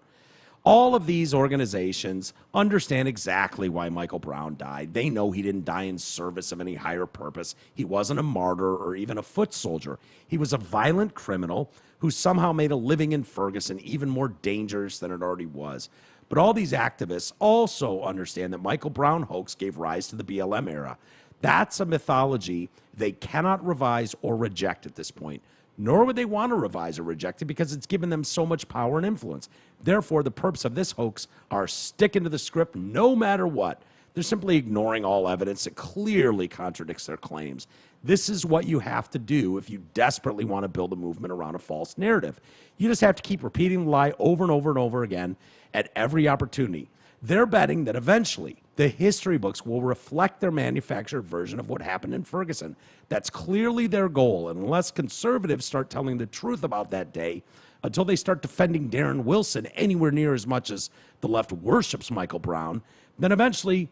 All of these organizations understand exactly why Michael Brown died. They know he didn't die in service of any higher purpose. He wasn't a martyr or even a foot soldier. He was a violent criminal who somehow made a living in Ferguson even more dangerous than it already was. But all these activists also understand that Michael Brown hoax gave rise to the BLM era. That's a mythology they cannot revise or reject at this point. Nor would they want to revise or reject it because it's given them so much power and influence. Therefore, the purpose of this hoax are sticking to the script no matter what. They're simply ignoring all evidence that clearly contradicts their claims. This is what you have to do if you desperately want to build a movement around a false narrative. You just have to keep repeating the lie over and over and over again at every opportunity. They're betting that eventually the history books will reflect their manufactured version of what happened in Ferguson. That's clearly their goal. And unless conservatives start telling the truth about that day, until they start defending Darren Wilson anywhere near as much as the left worships Michael Brown, then eventually,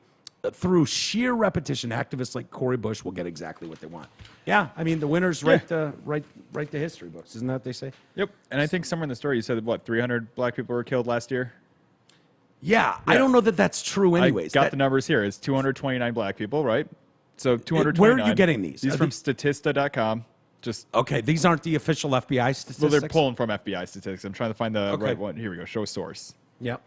through sheer repetition, activists like Cori Bush will get exactly what they want. Yeah, I mean, the winners write the history books. Isn't that what they say? Yep. And I think somewhere in the story you said, 300 black people were killed last year? Yeah, I don't know that that's true anyways. I got the numbers here. It's 229 black people, right? So 229. Where are you getting these? These from Statista.com. Okay, these aren't the official FBI statistics? Well, they're pulling from FBI statistics. I'm trying to find the right one. Here we go. Show source. Yep.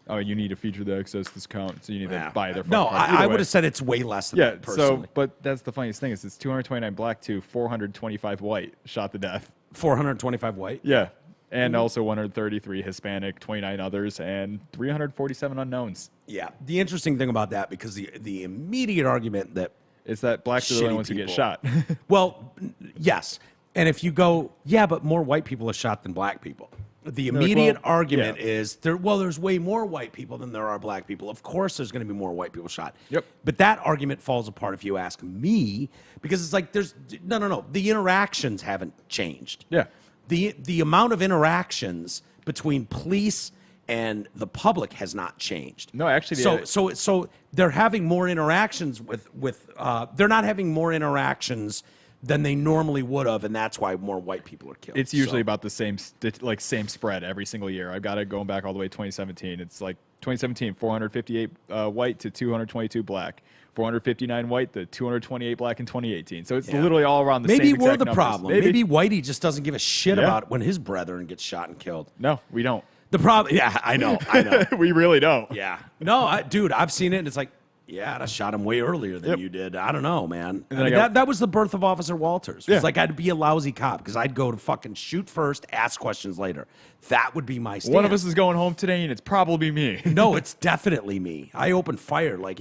Oh, you need to feature the access discount, so you need to buy their phone. No, I would have said it's way less than that personally. But that's the funniest thing is it's 229 black to 425 white shot to death. 425 white? Yeah. And also 133 Hispanic, 29 others, and 347 unknowns. Yeah. The interesting thing about that, because the immediate argument that It's that blacks are the only ones who get shot. Well, yes. And if you go, yeah, but more white people are shot than black people. The immediate argument is, there's way more white people than there are black people. Of course there's going to be more white people shot. Yep. But that argument falls apart if you ask me, because it's like no. The interactions haven't changed. Yeah. The amount of interactions between police and the public has not changed. No, actually, so they're having more interactions with they're not having more interactions than they normally would have, and that's why more white people are killed. It's usually about the same spread every single year. I've got it going back all the way to 2017. It's like 2017, 458 white to 222 black. 459 white to 228 black in 2018. So it's literally all around the same exact numbers. Maybe we're the numbers. problem. Maybe Whitey just doesn't give a shit about when his brethren get shot and killed. No, we don't. The problem, I know. We really don't. Yeah. No, dude, I've seen it, and it's like, yeah, I'd have shot him way earlier than you did. I don't know, man. That was the birth of Officer Walters. It was like I'd be a lousy cop because I'd go to fucking shoot first, ask questions later. That would be my stance. One of us is going home today, and it's probably me. No, it's definitely me. I open fire like...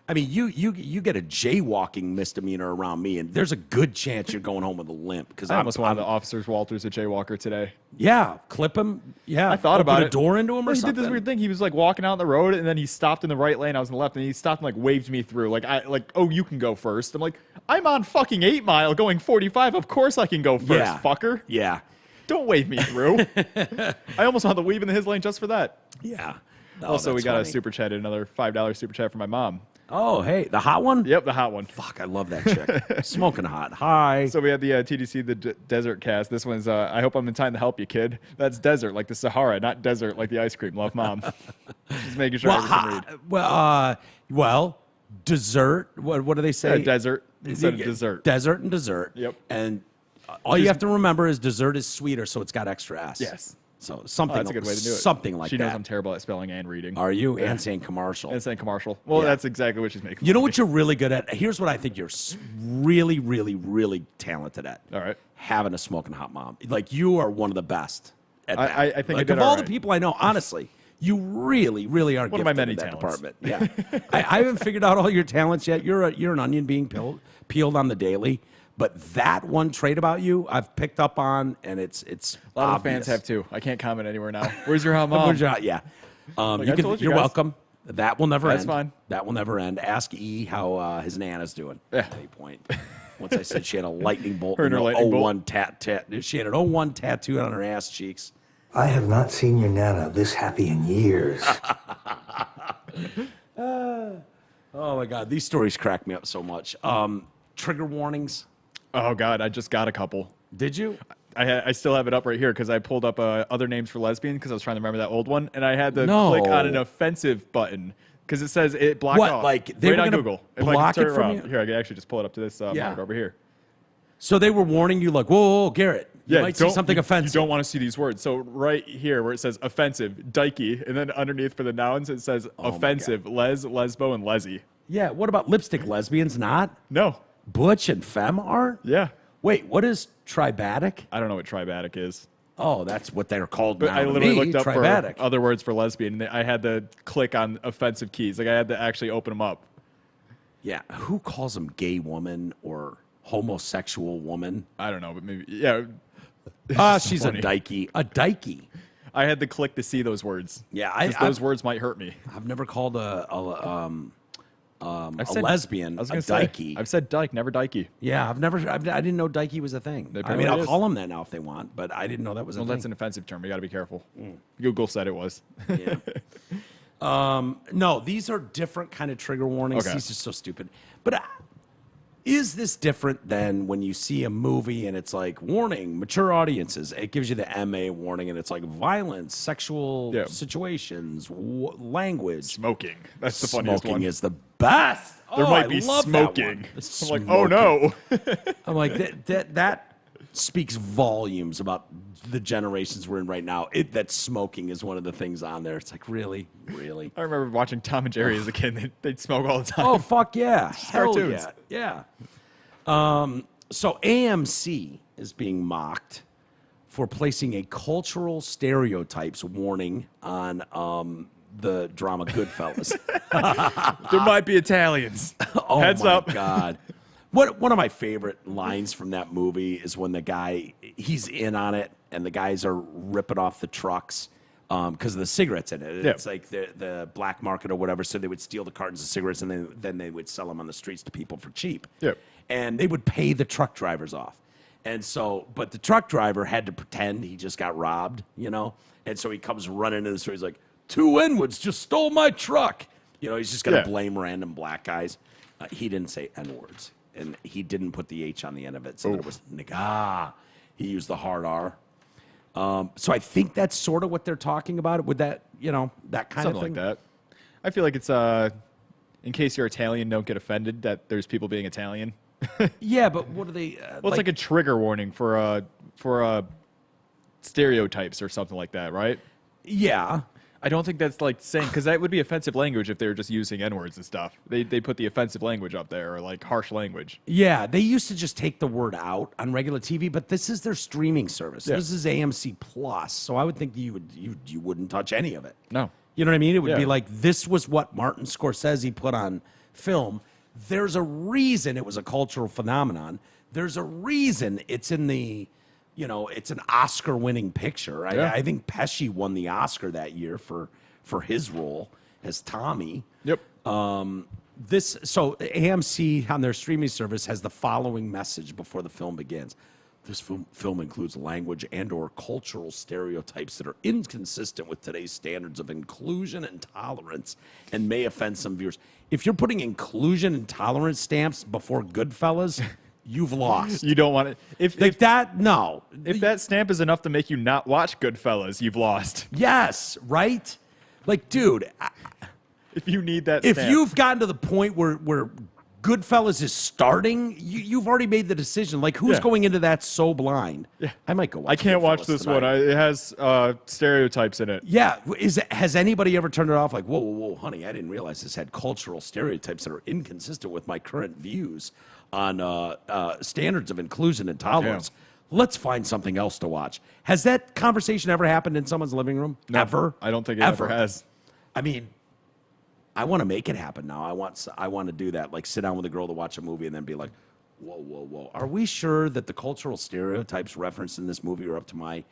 I mean, you get a jaywalking misdemeanor around me, and there's a good chance you're going home with a limp. Because I almost wanted the Officer Walters a jaywalker today. Yeah, clip him. Yeah, I thought about it. Open a door into him or something. He did this weird thing. He was like walking out the road, and then he stopped in the right lane. I was in the left, and he stopped and like waved me through. Oh, you can go first. I'm like, I'm on fucking 8 Mile going 45. Of course I can go first, fucker. Yeah. Don't wave me through. I almost wanted to weave into his lane just for that. Yeah. Also, we got a super chat, another $5 super chat from my mom. Oh, hey, the hot one? Yep, the hot one. Fuck, I love that chick. Smoking hot. Hi. So we had the TDC, the Desert Cast. This one's, I hope I'm in time to help you, kid. That's desert, like the Sahara, not desert, like the ice cream. Love, Mom. Just making sure I read. Well, dessert. What do they say? Desert instead of dessert. Desert and dessert. Yep. And all you have to remember is dessert is sweeter, so it's got extra S. Yes. So something. That's a good way to do it. Something like that. She knows I'm terrible at spelling and reading. Are you? And saying commercial. And saying commercial. Well, that's exactly what she's making. You know what you're really good at? Here's what I think you're really, really, really talented at. All right. Having a smoking hot mom. Like, you are one of the best at that. I think like, of all the people I know, honestly, you really, really are gifted in that department. Yeah. I haven't figured out all your talents yet. You're an onion being peeled on the daily. But that one trait about you, I've picked up on, and it's a lot obvious. of fans have too. I can't comment anywhere now. Where's your hot mom? Yeah. You're welcome. That will never end. That's fine. That will never end. Ask E how his Nana's doing at any point. Once I said she had a lightning bolt. Her and her lightning bolt. 01 she had an 01 tattoo on her ass cheeks. I have not seen your Nana this happy in years. Oh my God, these stories crack me up so much. Trigger warnings. Oh God, I just got a couple. Did you? I still have it up right here because I pulled up other names for lesbian because I was trying to remember that old one, and I had to click on an offensive button because it says it blocked off. Like they right were on Google. Block it from you? Here, I can actually just pull it up to this monitor over here. So they were warning you, like, whoa, Garrett, you might see something offensive. You don't want to see these words. So right here where it says offensive, dykey, and then underneath for the nouns it says offensive, lesbo, and lesy. Yeah. What about lipstick lesbians? Not. No. Butch and femme aren't? Yeah. Wait, what is tribatic? I don't know what tribatic is. Oh, that's what they're called but now. I literally looked up tribatic. for other words for lesbian, and I had to click on offensive keys. Like I had to actually open them up. Yeah. Who calls them gay woman or homosexual woman? I don't know, but maybe, yeah. She's funny. A dykey. A dykey. I had to click to see those words. Yeah. Those words might hurt me. I've never called a lesbian, a dykey. I've said dyke, never dykey. Yeah, I didn't know dykey was a thing. I mean, I'll call them that now if they want, but I didn't know that was a thing. Well, that's an offensive term. You got to be careful. Google said it was. Yeah. No, these are different kind of trigger warnings. Okay. These are so stupid. But is this different than when you see a movie and it's like, warning, mature audiences? It gives you the MA warning and it's like violence, sexual situations, language. Smoking. That's the funniest one. Smoking is the best. There might be smoking. I'm like, oh no. I'm like, that speaks volumes about the generations we're in right now. That smoking is one of the things on there. It's like, really? Really? I remember watching Tom and Jerry as a kid. They'd smoke all the time. Oh, fuck yeah. Hell cartoons. Yeah. So AMC is being mocked for placing a cultural stereotypes warning on the drama Goodfellas. There might be Italians. Oh, Heads my up. God. One of my favorite lines from that movie is when the guy, he's in on it, and the guys are ripping off the trucks because of the cigarettes in it. Yeah. It's like the black market or whatever, so they would steal the cartons of cigarettes, and then they would sell them on the streets to people for cheap. Yep. And they would pay the truck drivers off. And so, but the truck driver had to pretend he just got robbed, you know? And so he comes running into the store. He's like, 2 N-words just stole my truck. You know, he's just going to blame random black guys. He didn't say N-words. And he didn't put the H on the end of it. So there was nigga. He used the hard R. So I think that's sort of what they're talking about. Would that, you know, that kind Something of thing? like that. I feel like it's, in case you're Italian, don't get offended that there's people being Italian. Yeah, but what are they? Well, it's like a trigger warning for stereotypes or something like that, right? Yeah. I don't think that's like saying, because that would be offensive language if they were just using N-words and stuff. They put the offensive language up there, or like harsh language. Yeah, they used to just take the word out on regular TV, but this is their streaming service. Yeah. This is AMC Plus, so I would think you wouldn't touch any of it. No. You know what I mean? It would be like, this was what Martin Scorsese put on film. There's a reason it was a cultural phenomenon. There's a reason it's in the, you know, it's an Oscar-winning picture. I think Pesci won the Oscar that year for his role as Tommy. Yep. So AMC on their streaming service has the following message before the film begins. This film includes language and/or cultural stereotypes that are inconsistent with today's standards of inclusion and tolerance and may offend some viewers. If you're putting inclusion and tolerance stamps before Goodfellas, you've lost. You don't want it. If that stamp is enough to make you not watch Goodfellas, you've lost. Yes, right? Like, dude, if you need that if stamp. you've gotten to the point where Goodfellas is starting, you've already made the decision. Like, who's going into that so blind? Yeah. I might go watch I can't Goodfellas watch this tonight. one. It has stereotypes in it. Yeah. Has anybody ever turned it off like, whoa, honey, I didn't realize this had cultural stereotypes that are inconsistent with my current views on standards of inclusion and tolerance. Yeah. Let's find something else to watch. Has that conversation ever happened in someone's living room? No, Ever? I don't think it ever has. I mean, I want to make it happen now. I want to do that. Like, sit down with a girl to watch a movie and then be like, whoa. Are we sure that the cultural stereotypes referenced in this movie are up to my,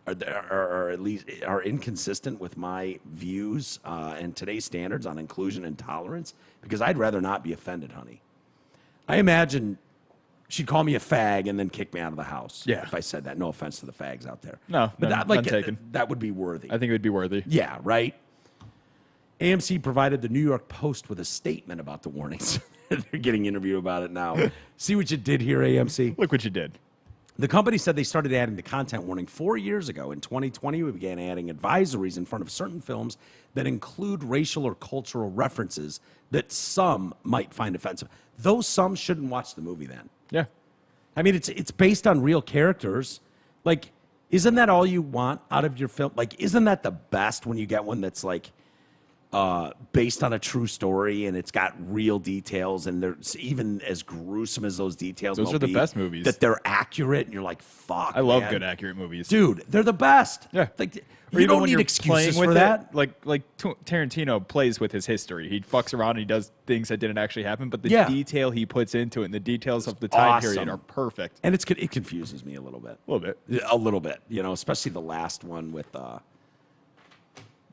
or at least are inconsistent with my views and today's standards on inclusion and tolerance? Because I'd rather not be offended, honey. I imagine she'd call me a fag and then kick me out of the house. Yeah. If I said that. No offense to the fags out there. No, but none taken. That would be worthy. I think it would be worthy. Yeah, right? AMC provided the New York Post with a statement about the warnings. They're getting interviewed about it now. See what you did here, AMC? Look what you did. The company said they started adding the content warning 4 years ago. In 2020, we began adding advisories in front of certain films that include racial or cultural references that some might find offensive. Those some shouldn't watch the movie then. Yeah. I mean, it's based on real characters. Like, isn't that all you want out of your film? Like, isn't that the best when you get one that's like, based on a true story and it's got real details and they're even as gruesome as those details. Those are the best movies. That they're accurate and you're like, fuck. I love man. good accurate movies, dude. They're the best. Yeah, like or you don't when need you're excuses playing for with that. It, like Tarantino plays with his history. He fucks around and he does things that didn't actually happen, but the detail he puts into it and the details of the time period are perfect. And it confuses me a little bit. A little bit. You know, especially the last one with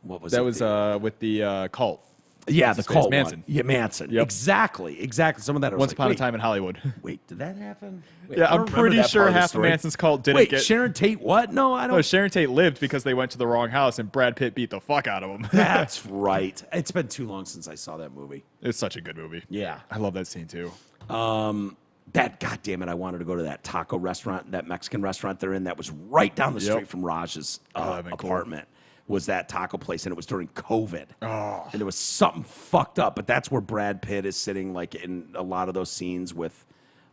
what was that? It? Was with the cult. Yeah, the cult Manson. One. Yeah, Manson. Yep. Exactly. Some of that. Once upon a time in Hollywood. Wait, did that happen? Wait, yeah, I'm pretty sure half of Manson's cult didn't get. Sharon Tate. What? No, I don't. No, Sharon Tate lived because they went to the wrong house and Brad Pitt beat the fuck out of him. That's right. It's been too long since I saw that movie. It's such a good movie. Yeah, I love that scene too. That goddamn it! I wanted to go to that taco restaurant, that Mexican restaurant they're in. That was right down the street from Raj's apartment. Was that taco place, and it was during COVID. Oh. And there was something fucked up, but that's where Brad Pitt is sitting, like in a lot of those scenes with,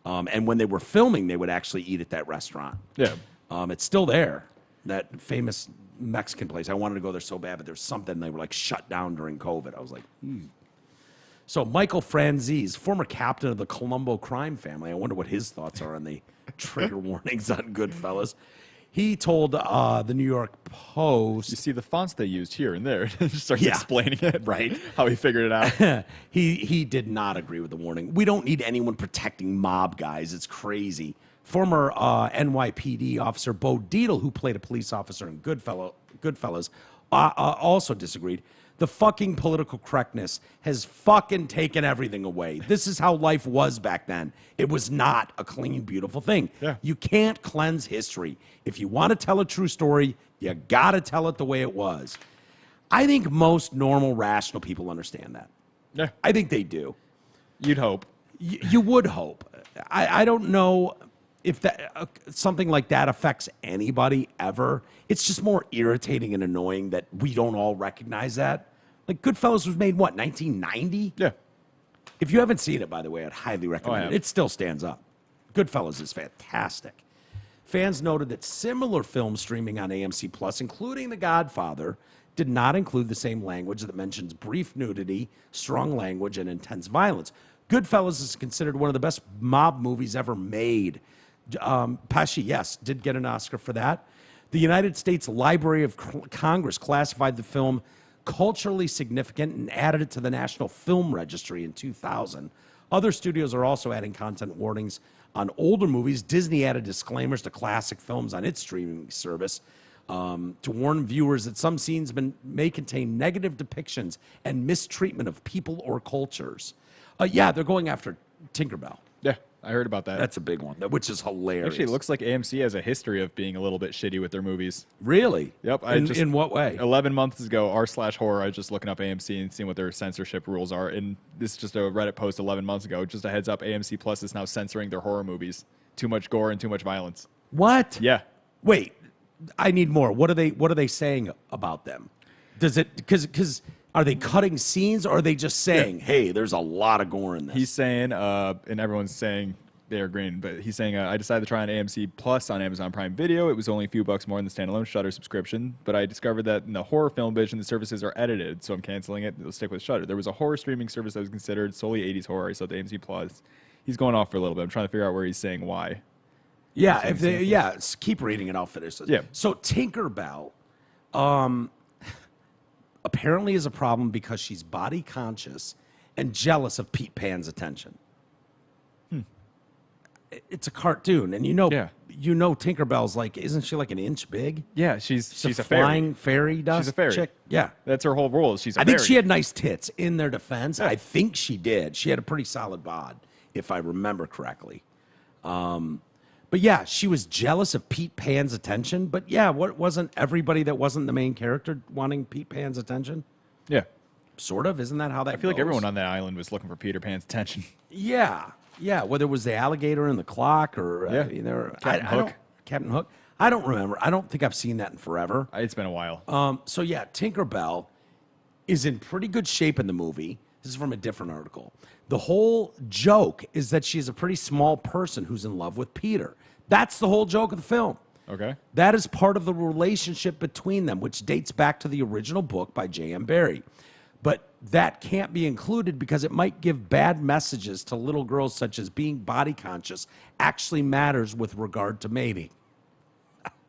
and when they were filming, they would actually eat at that restaurant. Yeah. It's still there, that famous Mexican place. I wanted to go there so bad, but there's something, they were like shut down during COVID. I was like, So Michael Franzese, former captain of the Colombo crime family, I wonder what his thoughts are on the trigger warnings on Goodfellas. He told the New York Post. You see the fonts they used here and there. Just starts explaining it, right? How he figured it out. He did not agree with the warning. We don't need anyone protecting mob guys. It's crazy. Former NYPD officer Bo Dietl, who played a police officer in Goodfellas, also disagreed. The fucking political correctness has fucking taken everything away. This is how life was back then. It was not a clean, beautiful thing. Yeah. You can't cleanse history. If you want to tell a true story, you got to tell it the way it was. I think most normal, rational people understand that. Yeah. I think they do. You'd hope. You would hope. I don't know if that something like that affects anybody ever. It's just more irritating and annoying that we don't all recognize that. Like Goodfellas was made, what, 1990? Yeah. If you haven't seen it, by the way, I'd highly recommend it. It still stands up. Goodfellas is fantastic. Fans noted that similar films streaming on AMC Plus, including The Godfather, did not include the same language that mentions brief nudity, strong language, and intense violence. Goodfellas is considered one of the best mob movies ever made. Pesci, yes, did get an Oscar for that. The United States Library of Congress classified the film culturally significant and added it to the National Film Registry in 2000. Other studios are also adding content warnings on older movies. Disney added disclaimers to classic films on its streaming service to warn viewers that some scenes may contain negative depictions and mistreatment of people or cultures. Yeah, they're going after Tinkerbell. Yeah, I heard about that. That's a big one, which is hilarious. Actually, it looks like AMC has a history of being a little bit shitty with their movies. Really? Yep. In what way? 11 months ago, r/horror, I was just looking up AMC and seeing what their censorship rules are. And this is just a Reddit post 11 months ago. Just a heads up, AMC Plus is now censoring their horror movies. Too much gore and too much violence. What? Yeah. Wait, I need more. What are they saying about them? Does it, because are they cutting scenes or are they just saying, hey, there's a lot of gore in this? He's saying, and everyone's saying they're green, but he's saying, I decided to try on AMC Plus on Amazon Prime Video. It was only a few bucks more than the standalone Shudder subscription, but I discovered that in the horror film vision, the services are edited, so I'm canceling it. It'll stick with Shudder. There was a horror streaming service that was considered solely 80s horror. I saw the AMC Plus. He's going off for a little bit. I'm trying to figure out where he's saying why. Yeah, keep reading it. I'll finish it. Yeah. So Tinkerbell, apparently is a problem because she's body conscious and jealous of Pete Pan's attention. It's a cartoon, and you know Tinkerbell's like, isn't she like an inch big? Yeah, she's a flying fairy dust. She's a fairy. Chick. Yeah, that's her whole role. She's a I fairy. think she had nice tits. In their defense, I think she did. She had a pretty solid bod, if I remember correctly. But yeah, she was jealous of Pete Pan's attention. But yeah, wasn't everybody that wasn't the main character wanting Pete Pan's attention? Yeah. Sort of. Isn't that how that I feel goes? like everyone on that island was looking for Peter Pan's attention. Yeah. Yeah. Whether it was the alligator in the clock or Captain Hook. Captain Hook. I don't remember. I don't think I've seen that in forever. It's been a while. So yeah, Tinkerbell is in pretty good shape in the movie. This is from a different article. The whole joke is that she's a pretty small person who's in love with Peter. That's the whole joke of the film. Okay. That is part of the relationship between them, which dates back to the original book by J.M. Barrie. But that can't be included because it might give bad messages to little girls, such as being body conscious actually matters with regard to mating.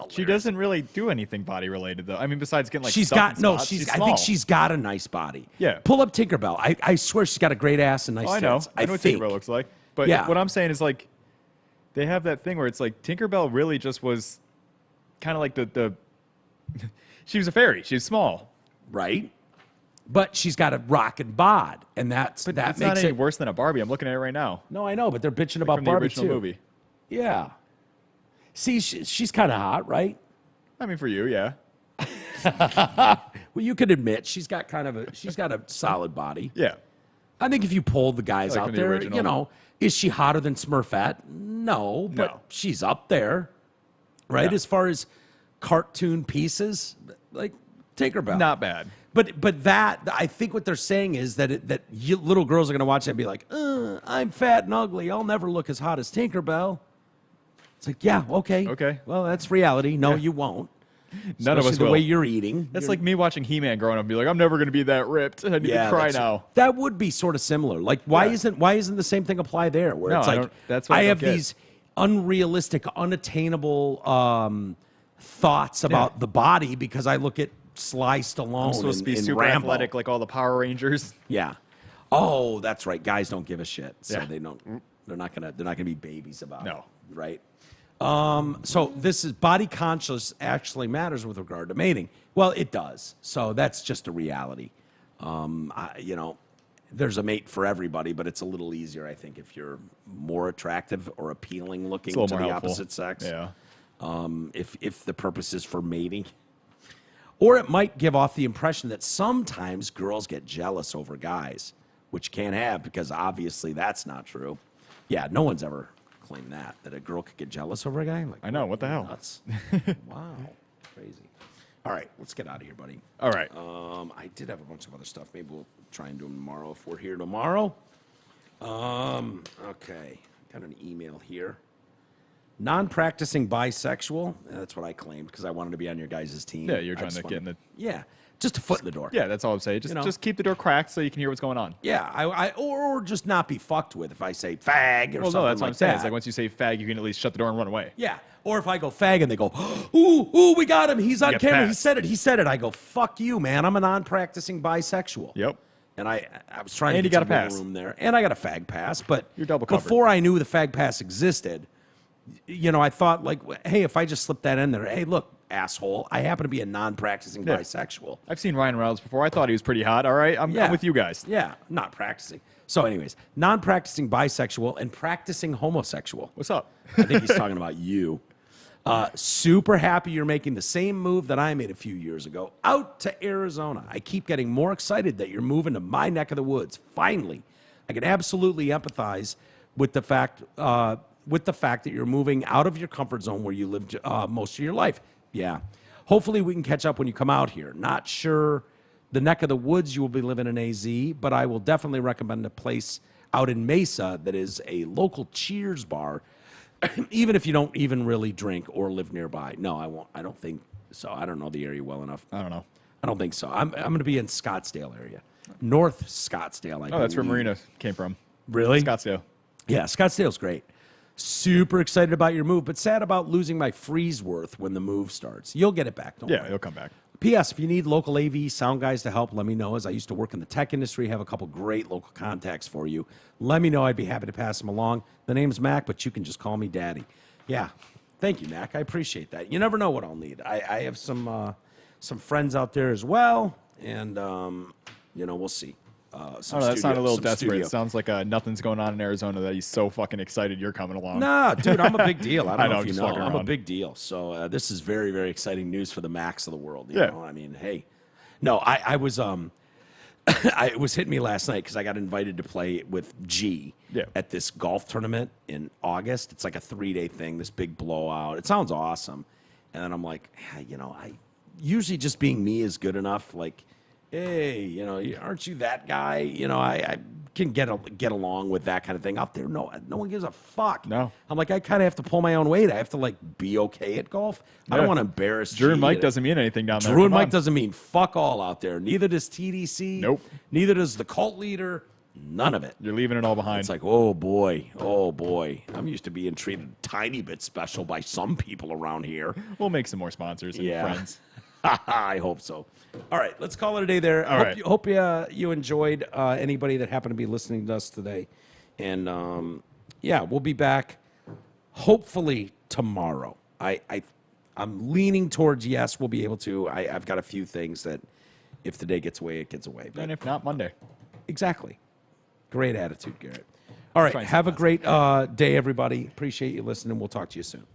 She doesn't really do anything body related, though. I mean, besides getting like she's stuck got in no. spots. I think she's got a nice body. Yeah. Pull up Tinkerbell. I swear she's got a great ass and nice I know. tits. I know what Tinkerbell looks like. But what I'm saying is like, they have that thing where it's like Tinkerbell really just was kind of like the she was a fairy. She was small, right? But she's got a rockin' bod, and that makes makes any it worse than a Barbie. I'm looking at it right now. No, I know, but they're bitching about from the Barbie original too. movie. Yeah. See, she's kind of hot, right? I mean, for you, yeah. Well, you could admit she's got a solid body. Yeah. I think if you polled the guys Like out from the there, original. is she hotter than Smurfette? No, but she's up there, right? Yeah. As far as cartoon pieces, like Tinkerbell, Not bad. But that I think what they're saying is that little girls are going to watch that and be like, I'm fat and ugly. I'll never look as hot as Tinkerbell. It's like, yeah, okay. Okay. Well, that's reality. No, you won't. None of us the will. way you're eating. That's like me watching He-Man growing up and be like, I'm never going to be that ripped. I need to cry now. That would be sort of similar. Like, why isn't the same thing apply there? Where No, it's I like, don't- that's what I I don't have get. these unrealistic, unattainable thoughts about the body because I look at Sly Stallone. I'm supposed to be super Rambo. athletic like all the Power Rangers. Yeah. Oh, that's right. Guys don't give a shit, so Yeah. they don't. They're not gonna be babies about No. it, right? So this is body conscious actually matters with regard to mating. Well, it does. So that's just a reality. There's a mate for everybody, but it's a little easier, I think, if you're more attractive or appealing looking to the opposite sex. Yeah. If the purpose is for mating. Or it might give off the impression that sometimes girls get jealous over guys, which can't have, because obviously that's not true. Yeah, no one's ever claimed that a girl could get jealous over a guy. Like, I know, what the hell? Nuts. Wow, crazy. All right, let's get out of here, buddy. All right. I did have a bunch of other stuff. Maybe we'll try and do them tomorrow if we're here tomorrow. Okay, got an email here. Non-practicing bisexual. That's what I claimed because I wanted to be on your guys' team. Yeah, you're trying to get in the... Yeah, just a foot in the door. Yeah, that's all I'm saying. Just keep the door cracked so you can hear what's going on. Yeah, or just not be fucked with if I say fag or something like that. Well, no, that's what I'm saying. It's like once you say fag, you can at least shut the door and run away. Yeah, or if I go fag and they go, ooh, we got him. He's on camera. Passed. He said it. I go, fuck you, man. I'm a non-practicing bisexual. Yep. And I was trying and to you get got a pass room there. And I got a fag pass. But you're double covered. Before I knew the fag pass existed, I thought, like, hey, if I just slip that in there, hey, look, asshole, I happen to be a non-practicing bisexual. I've seen Ryan Reynolds before. I thought he was pretty hot. All right, I'm with you guys. Yeah, not practicing. So anyways, non-practicing bisexual and practicing homosexual. What's up? I think he's talking about you. Super happy you're making the same move that I made a few years ago, out to Arizona. I keep getting more excited that you're moving to my neck of the woods. Finally, I can absolutely empathize with the fact that you're moving out of your comfort zone where you lived most of your life. Yeah. Hopefully we can catch up when you come out here. Not sure the neck of the woods you will be living in AZ, but I will definitely recommend a place out in Mesa that is a local Cheers bar, even if you don't even really drink or live nearby. No, I won't. I don't think so. I don't know the area well enough. I don't know. I don't think so. I'm going to be in Scottsdale area. North Scottsdale, that's where Marina came from. Really? Scottsdale. Yeah, Scottsdale's great. Super excited about your move, but sad about losing my freeze worth when the move starts. You'll get it back. Don't worry. It'll come back. P.S. If you need local AV sound guys to help, let me know. As I used to work in the tech industry, have a couple great local contacts for you. Let me know. I'd be happy to pass them along. The name's Mac, but you can just call me Daddy. Yeah. Thank you, Mac. I appreciate that. You never know what I'll need. I have some friends out there as well, and we'll see. That sounded a little desperate. It sounds like nothing's going on in Arizona that he's so fucking excited you're coming along. Nah, dude, I'm a big deal. I don't know if you know. I'm a around. big deal. So this is very, very exciting news for the Macs of the world. You Yeah. know? I mean, hey. No, I was it was hitting me last night because I got invited to play with G at this golf tournament in August. It's like a 3-day thing, this big blowout. It sounds awesome. And then I'm like, I usually just being me is good enough. Like, hey, aren't you that guy? I can get along with that kind of thing. Out there, no one gives a fuck. No. I'm like, I kind of have to pull my own weight. I have to, like, be okay at golf. I don't want to embarrass Drew and G. Mike doesn't mean anything down there. Drew and Mike doesn't mean fuck all out there. Neither does TDC. Nope. Neither does the cult leader. None of it. You're leaving it all behind. It's like, oh boy. I'm used to being treated a tiny bit special by some people around here. We'll make some more sponsors and friends. I hope so. All right, let's call it a day there. Hope you enjoyed anybody that happened to be listening to us today. And, we'll be back hopefully tomorrow. I'm leaning towards yes, we'll be able to. I've got a few things that if the day gets away, it gets away. But and if not, Monday. Exactly. Great attitude, Garrett. All right, have a great day, everybody. Appreciate you listening. We'll talk to you soon.